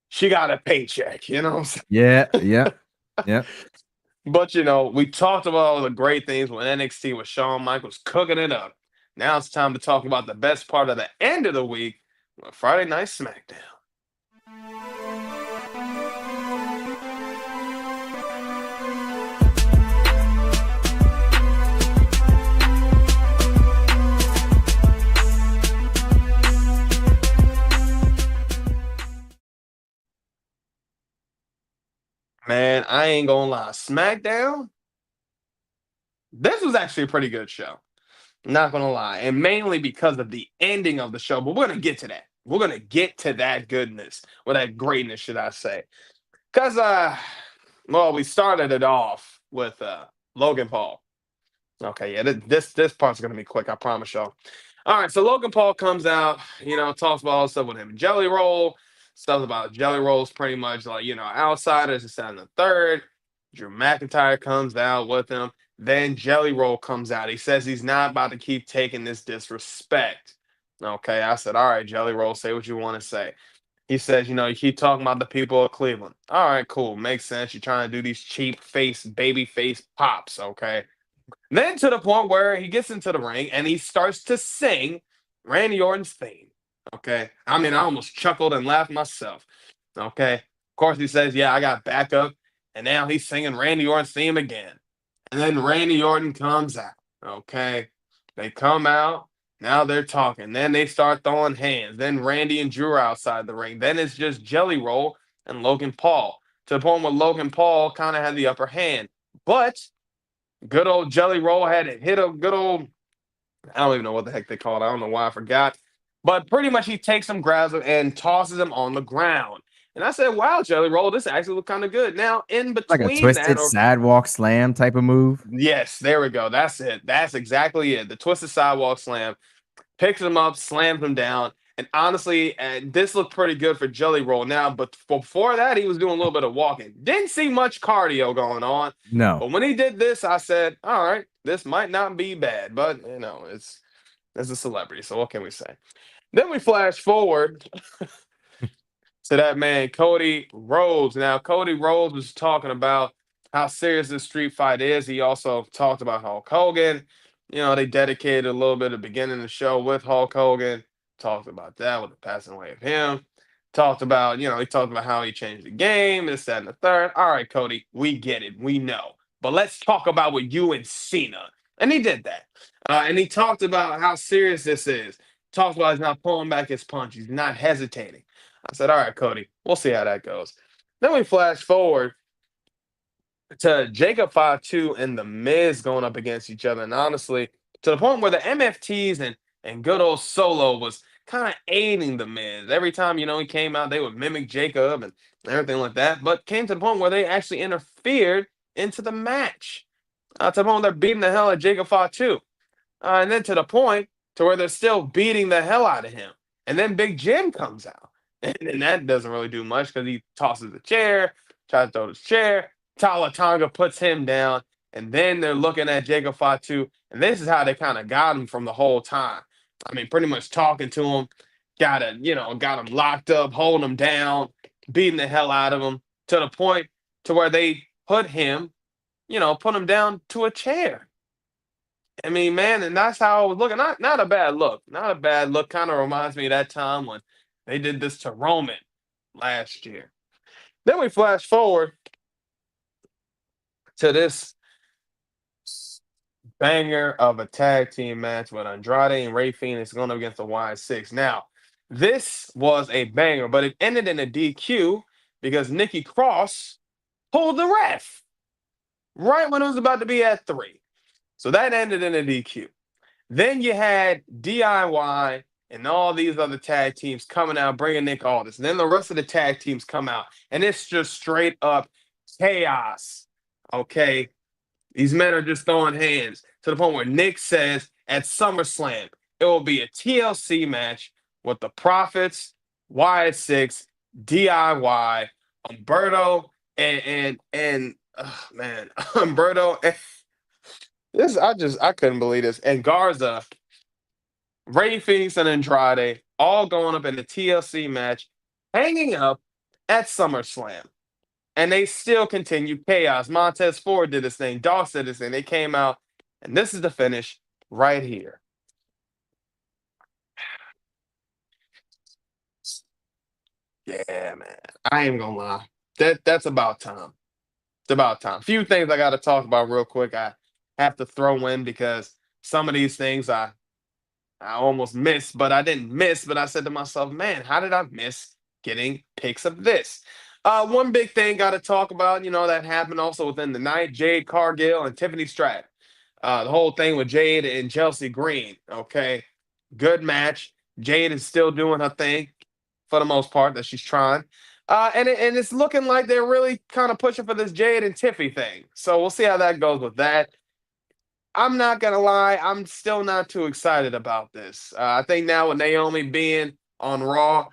she got a paycheck. You know what I'm saying? Yeah, yeah, yeah. But we talked about all the great things when NXT with Shawn Michaels cooking it up. Now it's time to talk about the best part of the end of the week, Friday Night SmackDown. Man, I ain't gonna lie. SmackDown, this was actually a pretty good show. Not gonna lie. And mainly because of the ending of the show, but we're gonna get to that. We're gonna get to that goodness, or that greatness, should I say. Because well, we started it off with Logan Paul. Okay, yeah, this part's gonna be quick, I promise y'all. All right, so Logan Paul comes out, talks about all the stuff with him and Jelly Roll, stuff about Jelly Roll's pretty much like, outsiders, and second and third. Drew McIntyre comes out with him. Then Jelly Roll comes out. He says he's not about to keep taking this disrespect. Okay, I said, all right, Jelly Roll, say what you want to say. He says, you keep talking about the people of Cleveland. All right, cool. Makes sense. You're trying to do these cheap face, baby face pops, okay? Then to the point where he gets into the ring and he starts to sing Randy Orton's theme. Okay. I mean, I almost chuckled and laughed myself. Okay. Of course, he says, yeah, I got backup. And now he's singing Randy Orton's theme again. And then Randy Orton comes out. Okay. They come out. Now they're talking. Then they start throwing hands. Then Randy and Drew are outside the ring. Then it's just Jelly Roll and Logan Paul. To the point where Logan Paul kind of had the upper hand. But good old Jelly Roll had it hit a good old, I don't even know what the heck they call it. I don't know why I forgot. But pretty much he takes him, grabs him, and tosses him on the ground. And I said, wow, Jelly Roll, this actually looked kind of good. Now, in Like a between that, twisted or sidewalk slam type of move. yes, there we go. That's it. That's exactly it. The twisted sidewalk slam, picks him up, slams him down. And honestly, this looked pretty good for Jelly Roll now. But before that, he was doing a little bit of walking. Didn't see much cardio going on. No. But when he did this, I said, all right, this might not be bad. But, it's a celebrity. So what can we say? Then we flash forward to that man, Cody Rhodes. Now, Cody Rhodes was talking about how serious this street fight is. He also talked about Hulk Hogan. They dedicated a little bit of the beginning of the show with Hulk Hogan. Talked about that with the passing away of him. Talked about, he talked about how he changed the game, this, that, and the third. All right, Cody, we get it. We know. But let's talk about with you and Cena. And he did that. And he talked about how serious this is. Talked about he's not pulling back his punch. He's not hesitating. I said, all right, Cody, we'll see how that goes. Then we flash forward to Jacob 5-2 and The Miz going up against each other. And honestly, to the point where the MFTs and good old Solo was kind of aiding The Miz. Every time, he came out, they would mimic Jacob and everything like that. But came to the point where they actually interfered into the match. To the point where they're beating the hell out of Jacob 5-2. And then to the point to where they're still beating the hell out of him. And then Big Jim comes out. And that doesn't really do much because he tosses the chair, tries to throw his chair. Tala Tonga puts him down. And then they're looking at Jacob Fatu. And this is how they kind of got him from the whole time. I mean, pretty much talking to him, got him locked up, holding him down, beating the hell out of him to the point to where they put him down to a chair. I mean, man, and that's how I was looking. Not a bad look. Not a bad look. Kind of reminds me of that time when they did this to Roman last year. Then we flash forward to this banger of a tag team match with Andrade and Ray Phoenix going up against the Y6. Now, this was a banger, but it ended in a DQ because Nikki Cross pulled the ref right when it was about to be at 3. So that ended in a DQ. Then you had DIY and all these other tag teams coming out, bringing Nick Aldis. And then the rest of the tag teams come out, and it's just straight up chaos. Okay? These men are just throwing hands to the point where Nick says at SummerSlam, it will be a TLC match with the Profits, Y6, DIY, Umberto, and man, Umberto. I couldn't believe this. And Garza, Ray Phoenix, and Andrade all going up in a TLC match, hanging up at SummerSlam. And they still continue chaos. Montez Ford did his thing. Doss did his thing. They came out, and this is the finish right here. Yeah, man. I ain't gonna lie. That's about time. It's about time. Few things I got to talk about real quick. I have to throw in because some of these things I almost missed, but I didn't miss. But I said to myself, man, how did I miss getting pics of this? One big thing got to talk about, that happened also within the night. Jade Cargill and Tiffany Stratton. The whole thing with Jade and Chelsea Green. Okay, good match. Jade is still doing her thing for the most part that she's trying. And it's looking like they're really kind of pushing for this Jade and Tiffy thing. So we'll see how that goes with that. I'm not gonna lie, I'm still not too excited about this. I think now with Naomi being on Raw,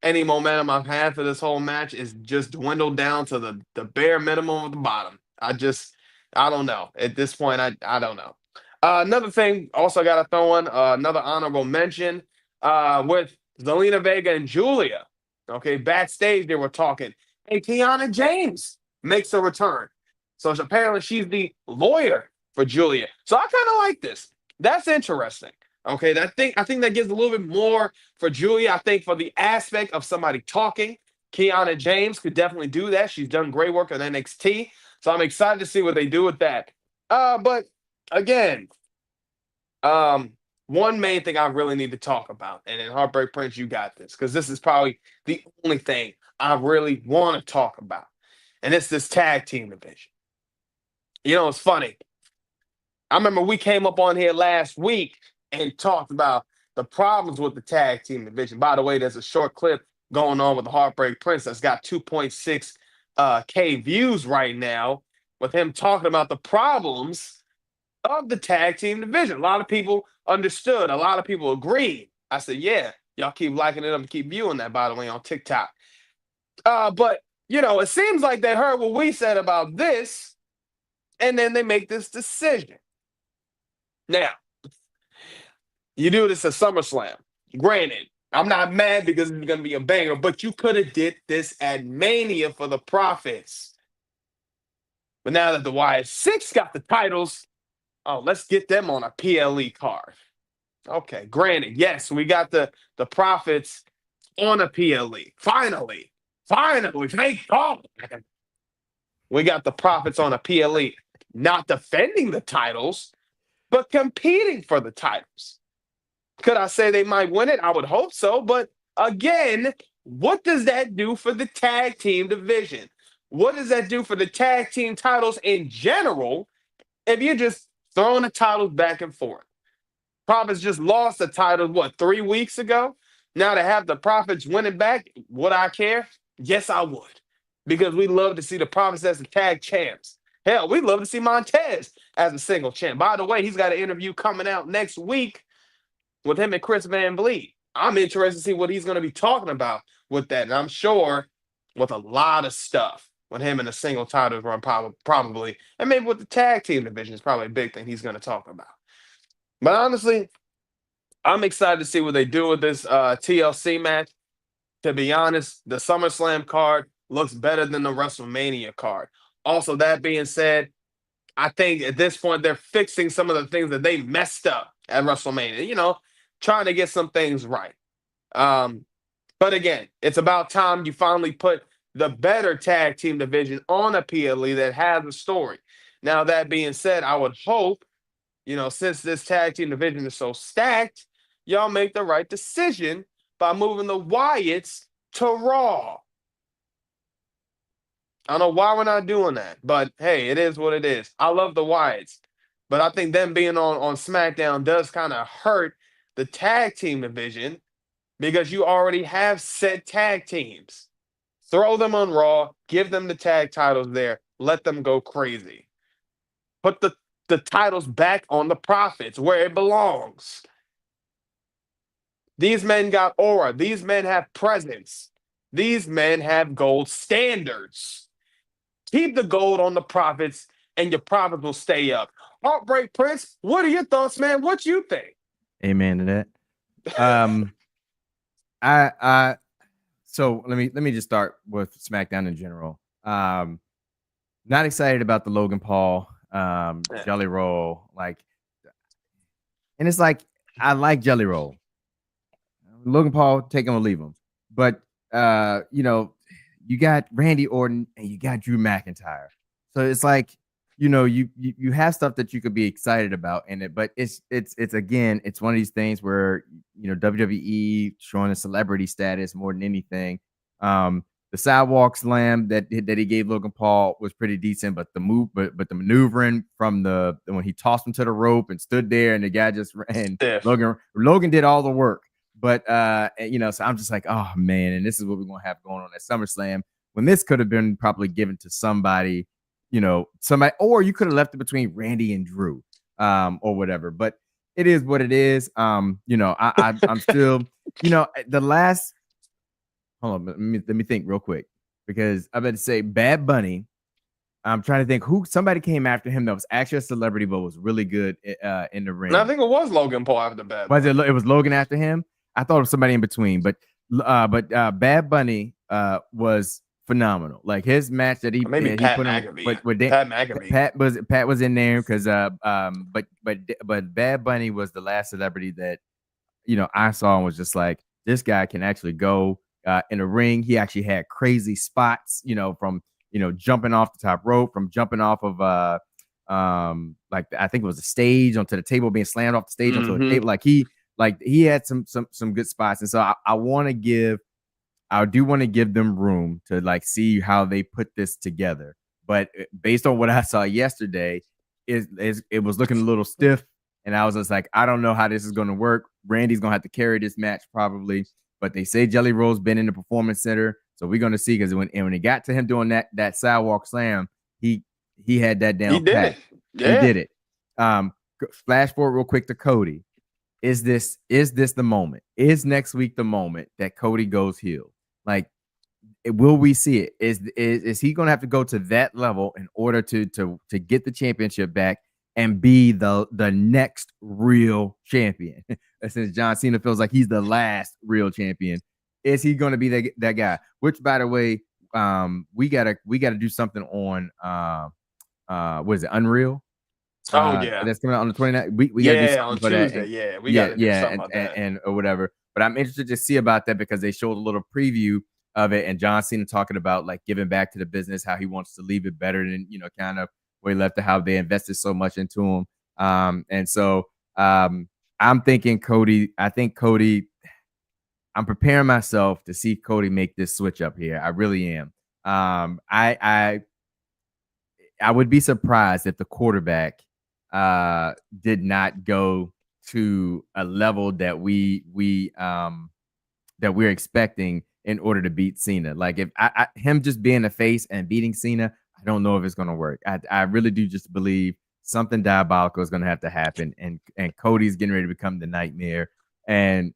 any momentum I've had for this whole match is just dwindled down to the bare minimum of the bottom. I don't know. At this point, I don't know. Another thing, also got to throw in another honorable mention with Zelina Vega and Julia. Okay, backstage they were talking, and Kiana James makes a return. So apparently she's the lawyer for Julia. So I kind of like this. That's interesting. Okay, I think that gives a little bit more for Julia. I think for the aspect of somebody talking, Kiana James could definitely do that. She's done great work on NXT. So I'm excited to see what they do with that. But again, one main thing I really need to talk about, and in Heartbreak Prince, you got this, because this is probably the only thing I really want to talk about. And it's this tag team division. It's funny. I remember we came up on here last week and talked about the problems with the tag team division. By the way, there's a short clip going on with the Heartbreak Prince that's got 2.6 K views right now with him talking about the problems of the tag team division. A lot of people understood. A lot of people agreed. I said, yeah, y'all keep liking it. I'm keep viewing that, by the way, on TikTok. But, it seems like they heard what we said about this, and then they make this decision. Now, you do this at SummerSlam. Granted, I'm not mad because it's going to be a banger, but you could have did this at Mania for the Profits. But now that the Y6 got the titles, let's get them on a PLE card. Okay, granted, yes, we got the Profits on a PLE. Finally, thank God. We got the Profits on a PLE, not defending the titles, but competing for the titles. Could I say they might win it? I would hope so. But again, what does that do for the tag team division? What does that do for the tag team titles in general if you're just throwing the titles back and forth? Profits just lost the title, 3 weeks ago? Now to have the Profits winning back, would I care? Yes, I would. Because we love to see the Profits as the tag champs. Hell, we love to see Montez as a single champ. By the way, he's got an interview coming out next week with him and Chris Van Vliet. I'm interested to see what he's going to be talking about with that. And I'm sure with a lot of stuff with him in a single title run, probably, and maybe with the tag team division is probably a big thing he's going to talk about. But honestly, I'm excited to see what they do with this TLC match. To be honest, the SummerSlam card looks better than the WrestleMania card. Also, that being said, I think at this point they're fixing some of the things that they messed up at WrestleMania, trying to get some things right. But again, it's about time you finally put the better tag team division on a PLE that has a story. Now, that being said, I would hope, since this tag team division is so stacked, y'all make the right decision by moving the Wyatts to Raw. I don't know why we're not doing that, but hey, it is what it is. I love the Wyatts, but I think them being on SmackDown does kind of hurt the tag team division because you already have set tag teams. Throw them on Raw, give them the tag titles there, let them go crazy. Put the titles back on the Profits where it belongs. These men got aura. These men have presence. These men have gold standards. Keep the gold on the Profits, and your Profits will stay up. Heartbreak Prince, what are your thoughts, man? What you think? Amen to that. I so let me just start with SmackDown in general. Not excited about the Logan Paul Yeah. Jelly Roll, like, and it's like I like Jelly Roll. Logan Paul, take him or leave him. But you got Randy Orton and you got Drew McIntyre. So it's like, you have stuff that you could be excited about in it, but it's again, it's one of these things where WWE showing a celebrity status more than anything. The sidewalk slam that he gave Logan Paul was pretty decent, but the maneuvering from the when he tossed him to the rope and stood there and the guy just ran. Stiff. Logan did all the work. But so I'm just like, oh man, and this is what we're gonna have going on at SummerSlam when this could have been probably given to somebody, or you could have left it between Randy and Drew, or whatever. But it is what it is. I'm still, the last. Hold on, let me think real quick because I better say Bad Bunny. I'm trying to think who somebody came after him that was actually a celebrity but was really good in the And I ring. think it was Logan Paul after Bad Was Bunny. it was Logan after him? I thought it was somebody in between, but Bad Bunny was phenomenal. Like his match that Maybe he Pat put on McAfee. with Pat McAfee. Pat was in there because but Bad Bunny was the last celebrity that I saw and was just like, this guy can actually go in a ring. He actually had crazy spots, from jumping off the top rope, from jumping off of like I think it was a stage onto the table, being slammed off the stage onto the table. Like he had some good spots, and so I do want to give them room to like see how they put this together. But based on what I saw yesterday, it was looking a little stiff, and I was just like, I don't know how this is going to work. Randy's going to have to carry this match probably, but they say Jelly Roll's been in the Performance Center, so we're going to see because when it got to him doing that sidewalk slam, he had that down He did pat. it. He Yeah. did it. Flash forward real quick to Cody. Is this the moment? Is next week the moment that Cody goes heel? Like, will we see it? Is he going to have to go to that level in order to get the championship back and be the next real champion? Since John Cena feels like he's the last real champion, is he going to be that guy? Which, by the way, we gotta do something on what is it, Unreal? Oh yeah. That's coming out on the 29th. We got to do Yeah, something on for that. Tuesday. Yeah, we got Yeah, to do yeah, something about that. and or whatever. But I'm interested to see about that because they showed a little preview of it, and John Cena talking about like giving back to the business, how he wants to leave it better than kind of where he left it, how they invested so much into him. And so I'm thinking Cody. I think Cody. I'm preparing myself to see Cody make this switch up here. I really am. I would be surprised if the quarterback did not go to a level that we're expecting in order to beat Cena. Like if him just being a face and beating Cena, I don't know if it's going to work. I really do just believe something diabolical is going to have to happen, and Cody's getting ready to become the nightmare. And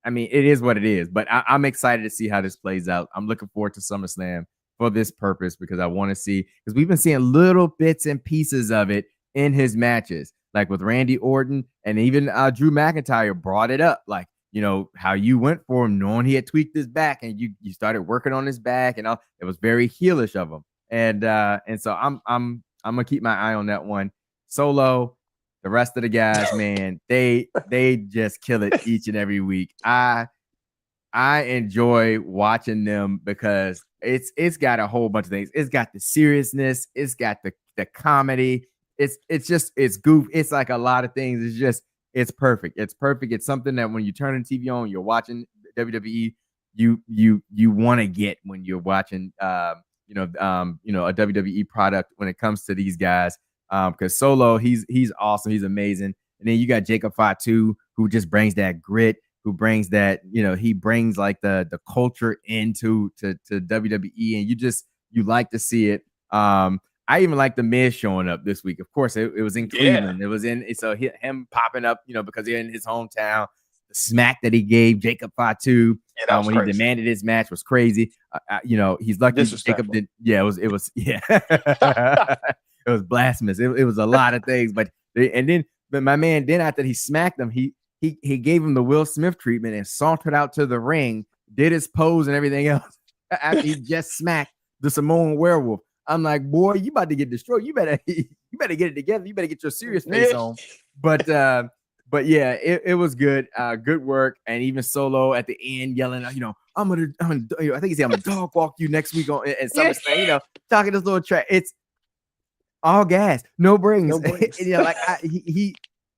I mean, it is what it is. But I'm excited to see how this plays out. I'm looking forward to SummerSlam for this purpose because I want to see, because we've been seeing little bits and pieces of it in his matches, like with Randy Orton, and even Drew McIntyre brought it up, like how you went for him knowing he had tweaked his back, and you started working on his back, and all. It was very heelish of him, and so I'm gonna keep my eye on that one. Solo, the rest of the guys, man, they just kill it each and every week. I enjoy watching them because it's got a whole bunch of things. It's got the seriousness, it's got the comedy, it's goof, it's like a lot of things. It's perfect. It's perfect. It's something that when you turn the TV on, you're watching WWE, you want to get when you're watching a WWE product when it comes to these guys. Because Solo, he's awesome, he's amazing. And then you got Jacob Fatu, who just brings that grit, who brings that, he brings like the culture into to WWE, and you like to see it. I even like the Miz showing up this week. Of course, it was in Cleveland. It was him popping up, because he's in his hometown. The smack that he gave Jacob Fatu when he demanded his match was crazy. He's lucky Jacob did. Yeah, it was yeah. It was blasphemous. It was a lot of things, but my man, then after he smacked him, he gave him the Will Smith treatment and sauntered out to the ring, did his pose and everything else after he just smacked the Samoan werewolf. I'm like, boy, you about to get destroyed. You better get it together. You better get your serious face Yeah. on. But yeah, it was good. Good work. And even Solo at the end yelling, I'm gonna I think he said I'm gonna dog walk you next week at Yeah. SummerSlam, talking this little track. It's all gas, no brings. No breaks. Like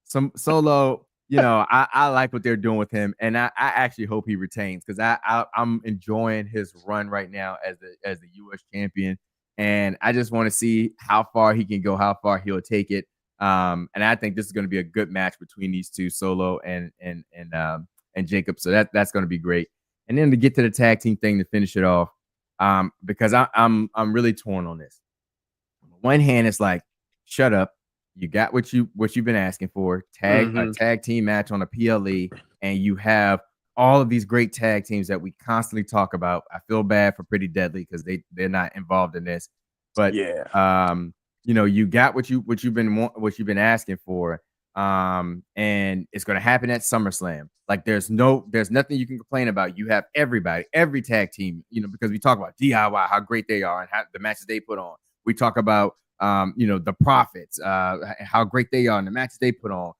some Solo, I like what they're doing with him, and I actually hope he retains because I'm enjoying his run right now as the U.S. champion, and I just want to see how far he can go, how far he'll take it. And I think this is going to be a good match between these two, Solo and Jacob. So that's going to be great. And then to get to the tag team thing to finish it off, because I'm really torn on this. On one hand, it's like, shut up. You got what you've been asking for. A tag team match on a PLE, and you have all of these great tag teams that we constantly talk about. I feel bad for Pretty Deadly because they're not involved in this, but Yeah. you got what you've been asking for, and it's going to happen at SummerSlam. Like there's nothing you can complain about. You have every tag team, because we talk about DIY, how great they are, and how the matches they put on. We talk about the Profits, how great they are, and the matches they put on.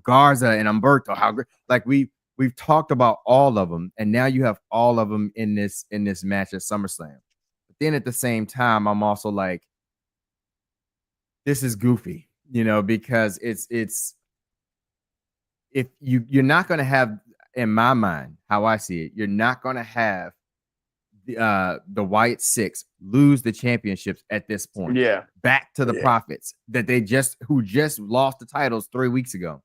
Garza and Humberto, how great. Like we've talked about all of them, and now you have all of them in this match at SummerSlam. But then at the same time, I'm also like, this is goofy, because it's if you're not going to have, in my mind, how I see it, you're not going to have the Wyatt Six lose the championships at this point. Yeah. Back to the Profits who just lost the titles 3 weeks ago.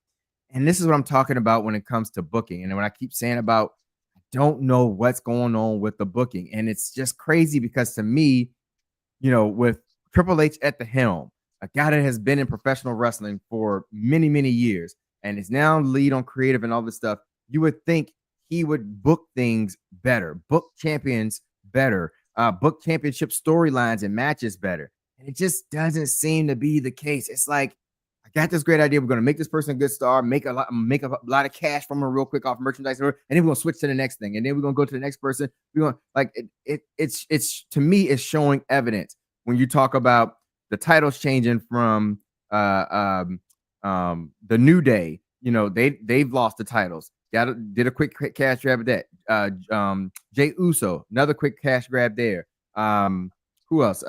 And this is what I'm talking about when it comes to booking. And when I keep saying about, I don't know what's going on with the booking. And it's just crazy because to me, with Triple H at the helm, a guy that has been in professional wrestling for many, many years and is now lead on creative and all this stuff, you would think he would book things better, book champions better, book championship storylines and matches better. And it just doesn't seem to be the case. It's like, I got this great idea. We're going to make this person a good star, make a lot of cash from her real quick off merchandise, and then we're going to switch to the next thing. And then we're going to go to the next person. We're going like it's to me, it's showing evidence when you talk about the titles changing from the New Day. They've lost the titles. Did a quick cash grab at that. Jay Uso, another quick cash grab there. Who else?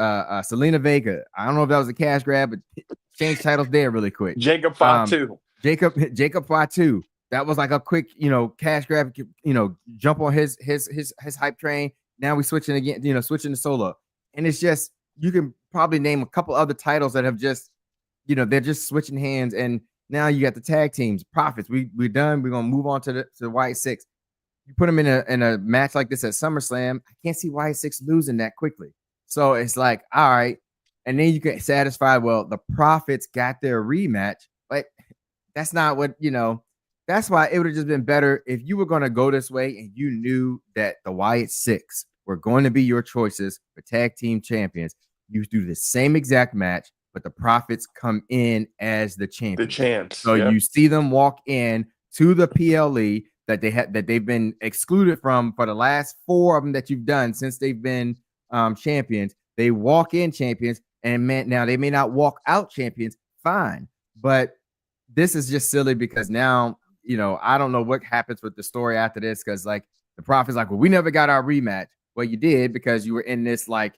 Selena Vega. I don't know if that was a cash grab, but changed titles there really quick. Jacob Fatu. Jacob Fatu. That was like a quick, cash grab, jump on his hype train. Now we switching again, switching to Solo. And it's just, you can probably name a couple other titles that have just, they're just switching hands. And now you got the tag teams, Profits. We're done. We're gonna move on to the Wyatt Six. You put them in a match like this at SummerSlam. I can't see Wyatt Six losing that quickly. So it's like, all right, and then you get satisfied. Well, the Profits got their rematch, but that's not what That's why it would have just been better if you were going to go this way and you knew that the Wyatt Six were going to be your choices for tag team champions. You do the same exact match, but the Profits come in as the champions. The champs. So you see them walk in to the PLE that they've been excluded from for the last 4 of them that you've done since they've been champions. They walk in champions, and now they may not walk out champions. Fine, but this is just silly because now I don't know what happens with the story after this because like the Profits like, well, we never got our rematch. Well, you did because you were in this like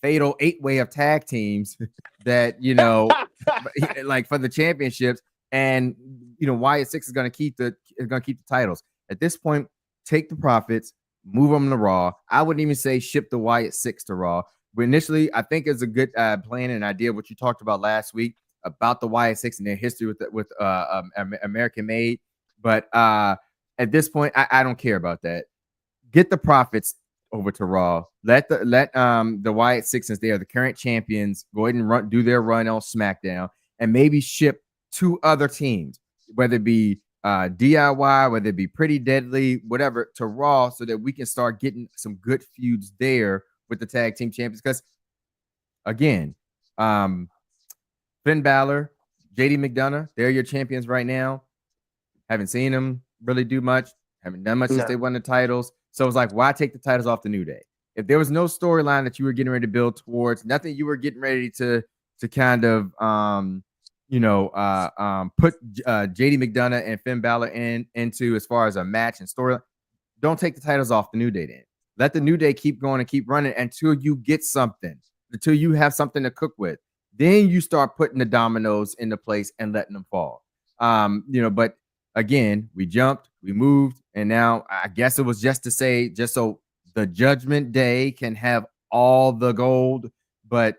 fatal 8-way of tag teams that like for the championships, and Wyatt Six is going to keep the titles at this point. Take the Profits, move them to Raw. I wouldn't even say ship the Wyatt Six to Raw. But initially, I think it's a good plan and idea what you talked about last week about the Wyatt Six and their history with American Made. But at this point, I don't care about that. Get the Profits over to Raw. Let the Wyatt Six, since they are the current champions, go ahead and do their run on SmackDown, and maybe ship 2 other teams, whether it be DIY, whether it be Pretty Deadly, whatever, to Raw, so that we can start getting some good feuds there with the tag team champions. Because again, Finn Balor, JD McDonough, they're your champions right now. Haven't seen them. really do much. Haven't done much since they No. won the titles. So it's like, why take the titles off the New Day? If there was no storyline that you were getting ready to build towards, nothing you were getting ready to kind of put JD McDonough and Finn Balor into as far as a match and story, don't take the titles off the New Day then. Let the New Day keep going and keep running until you get something, until you have something to cook with. Then you start putting the dominoes into place and letting them fall. But again, we jumped, we moved, and now I guess it was just to say, just so the Judgment Day can have all the gold. But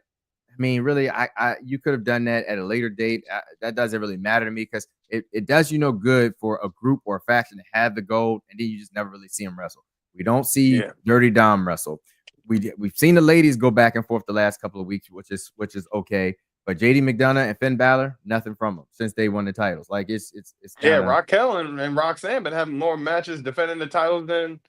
I mean, really, I you could have done that at a later date. That doesn't really matter to me because it does you no good for a group or a faction to have the gold, and then you just never really see them wrestle. We don't see Yeah. Dirty Dom wrestle. We've seen the ladies go back and forth the last couple of weeks, which is okay. But JD McDonough and Finn Balor, nothing from them since they won the titles. Like it's Yeah, kind of Raquel and Roxanne been having more matches defending the titles then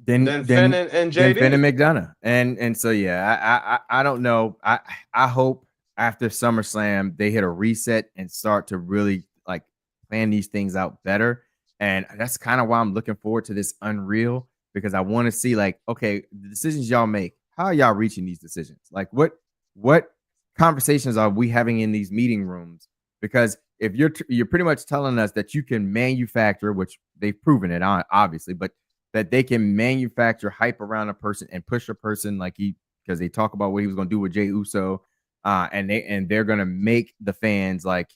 than Finn then and then Finn and JD. McDonough. And so yeah, I don't know. I hope after SummerSlam they hit a reset and start to really like plan these things out better. And that's kind of why I'm looking forward to this Unreal because I want to see like, okay, the decisions y'all make, how are y'all reaching these decisions? Like what conversations are we having in these meeting rooms? Because if you're pretty much telling us that you can manufacture, which they've proven it on obviously, but that they can manufacture hype around a person and push a person like because they talk about what he was going to do with Jey Uso, and they're going to make the fans like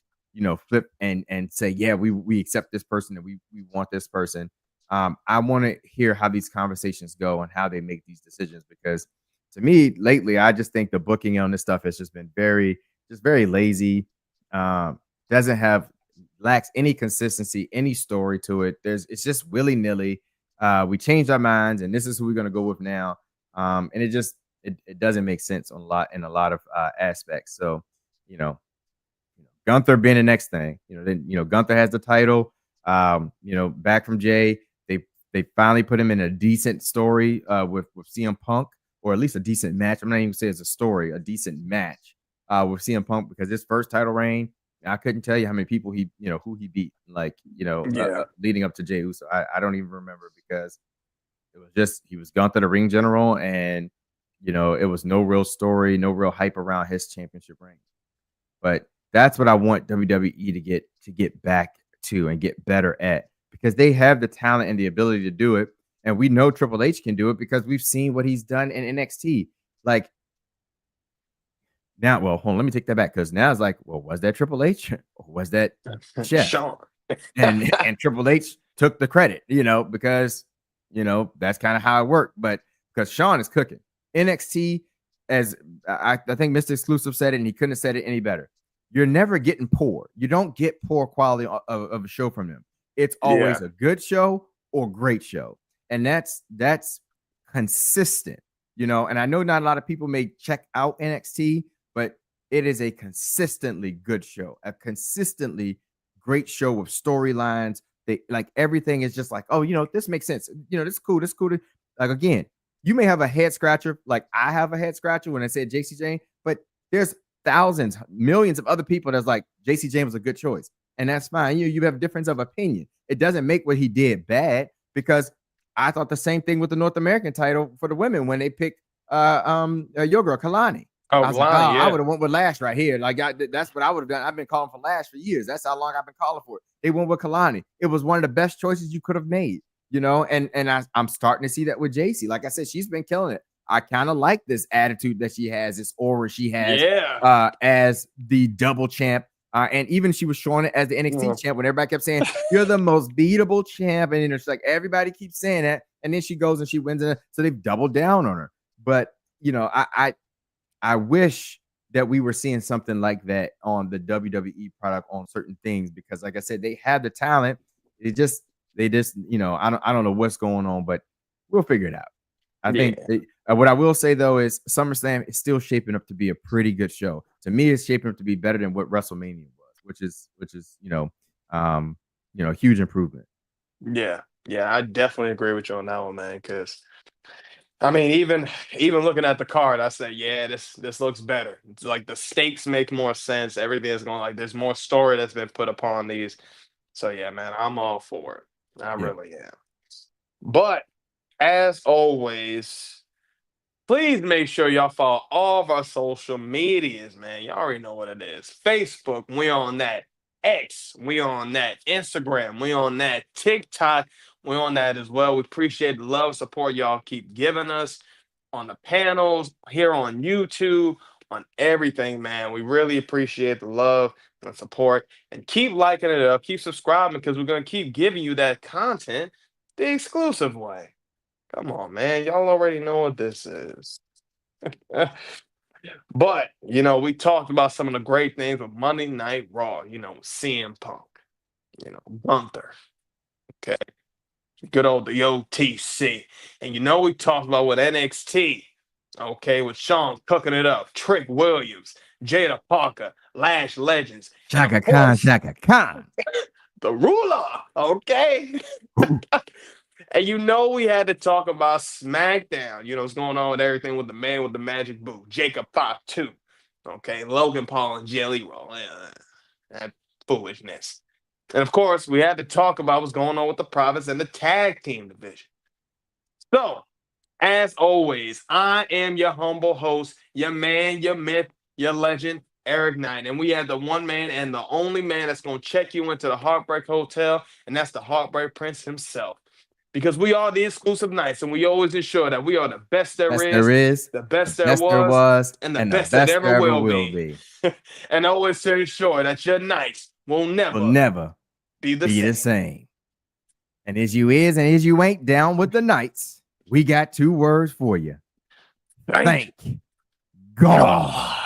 flip and say yeah we accept this person and we want this person. I want to hear how these conversations go and how they make these decisions because to me lately I just think the booking on this stuff has just been very lazy. Doesn't have lacks any consistency, any story to it. It's just willy nilly. We changed our minds, and this is who we're going to go with now. And it doesn't make sense in a lot of aspects. So, you know, Gunther being the next thing. Then Gunther has the title. Back from Jay, they finally put him in a decent story with CM Punk, or at least a decent match. I'm not even saying it's a story, a decent match with CM Punk because his first title reign. I couldn't tell you how many people who he beat, Yeah. leading up to Jey Uso. I don't even remember because it was just he was Gunther the ring general, and it was no real story, no real hype around his championship reign. But that's what I want WWE to get back to and get better at because they have the talent and the ability to do it, and we know Triple H can do it because we've seen what he's done in NXT. Like now, well, hold on, let me take that back because now it's like, well, was that Triple H or was that Chef? Sean. And Triple H took the credit, because that's kind of how it worked. But because Sean is cooking NXT, as I think Mr. Xclusive said it, and he couldn't have said it any better. You're never getting poor. You don't get poor quality of a show from them. It's Yeah. always a good show or great show, and that's consistent. And I know not a lot of people may check out NXT, but it is a consistently good show, a consistently great show with storylines. They like everything is just like, oh, this makes sense. This is cool. This is cool. Like again, you may have a head scratcher, like I have a head scratcher when I said JC Jane, but there's thousands, millions of other people that's like JC Jane was a good choice, and that's fine. You have a difference of opinion. It doesn't make what he did bad because I thought the same thing with the North American title for the women when they picked your girl Kalani. Oh, I was like, oh, Lonnie, I yeah. would have went with Lash right here. Like that's what I would have done. I've been calling for Lash for years. That's how long I've been calling for it. They went with Kalani. It was one of the best choices you could have made. And I'm starting to see that with JC. Like I said, she's been killing it. I kind of like this attitude that she has, this aura she has Yeah. as the double champ. And even she was showing it as the NXT champ when everybody kept saying, you're the most beatable champ. And it's like everybody keeps saying that. And then she goes and she wins it. So they've doubled down on her. But, I wish that we were seeing something like that on the WWE product on certain things because, like I said, they have the talent. They just, I don't know what's going on, but we'll figure it out. I think Yeah. what I will say though is SummerSlam is still shaping up to be a pretty good show. To me, it's shaping up to be better than what WrestleMania was, which is huge improvement. Yeah. Yeah. I definitely agree with you on that one, man. Because I mean, even looking at the card, I say, yeah, this looks better. It's like the stakes make more sense. Everything is going like there's more story that's been put upon these. So yeah, man, I'm all for it. I Yeah. really am. But as always, please make sure y'all follow all of our social medias, man. Y'all already know what it is. Facebook, we on that. X, we on that. Instagram, we on that. TikTok, we on that as well. We appreciate the love, support y'all keep giving us on the panels, here on YouTube, on everything, man. We really appreciate the love and support. And keep liking it up, keep subscribing because we're going to keep giving you that content the exclusive way. Come on, man. Y'all already know what this is. But, we talked about some of the great things with Monday Night Raw, CM Punk, Gunther, okay, good old the OTC. And we talked about with NXT, okay, with Sean cooking it up, Trick Williams, Jada Parker, Lash Legends, and of Shaka Khan, course, Shaka Khan. the ruler, okay? And we had to talk about SmackDown. What's going on with everything with the man with the magic boot, Jacob Pop 2. Okay, Logan Paul and Jelly Roll. That foolishness. And of course, we had to talk about what's going on with the Prophets and the tag team division. So, as always, I am your humble host, your man, your myth, your legend, Eric Knight. And we have the one man and the only man that's going to check you into the Heartbreak Hotel, and that's the Heartbreak Prince himself. Because we are the exclusive Knights, and we always ensure that we are the best there Best is, there is, the the best there best there was, was, and the and the best that best ever there ever will will be. be. And always to ensure that your nights will Will never never be the be same. the same. And as you is and as you ain't down with the Knights, we got 2 words for you. Thank Thank God.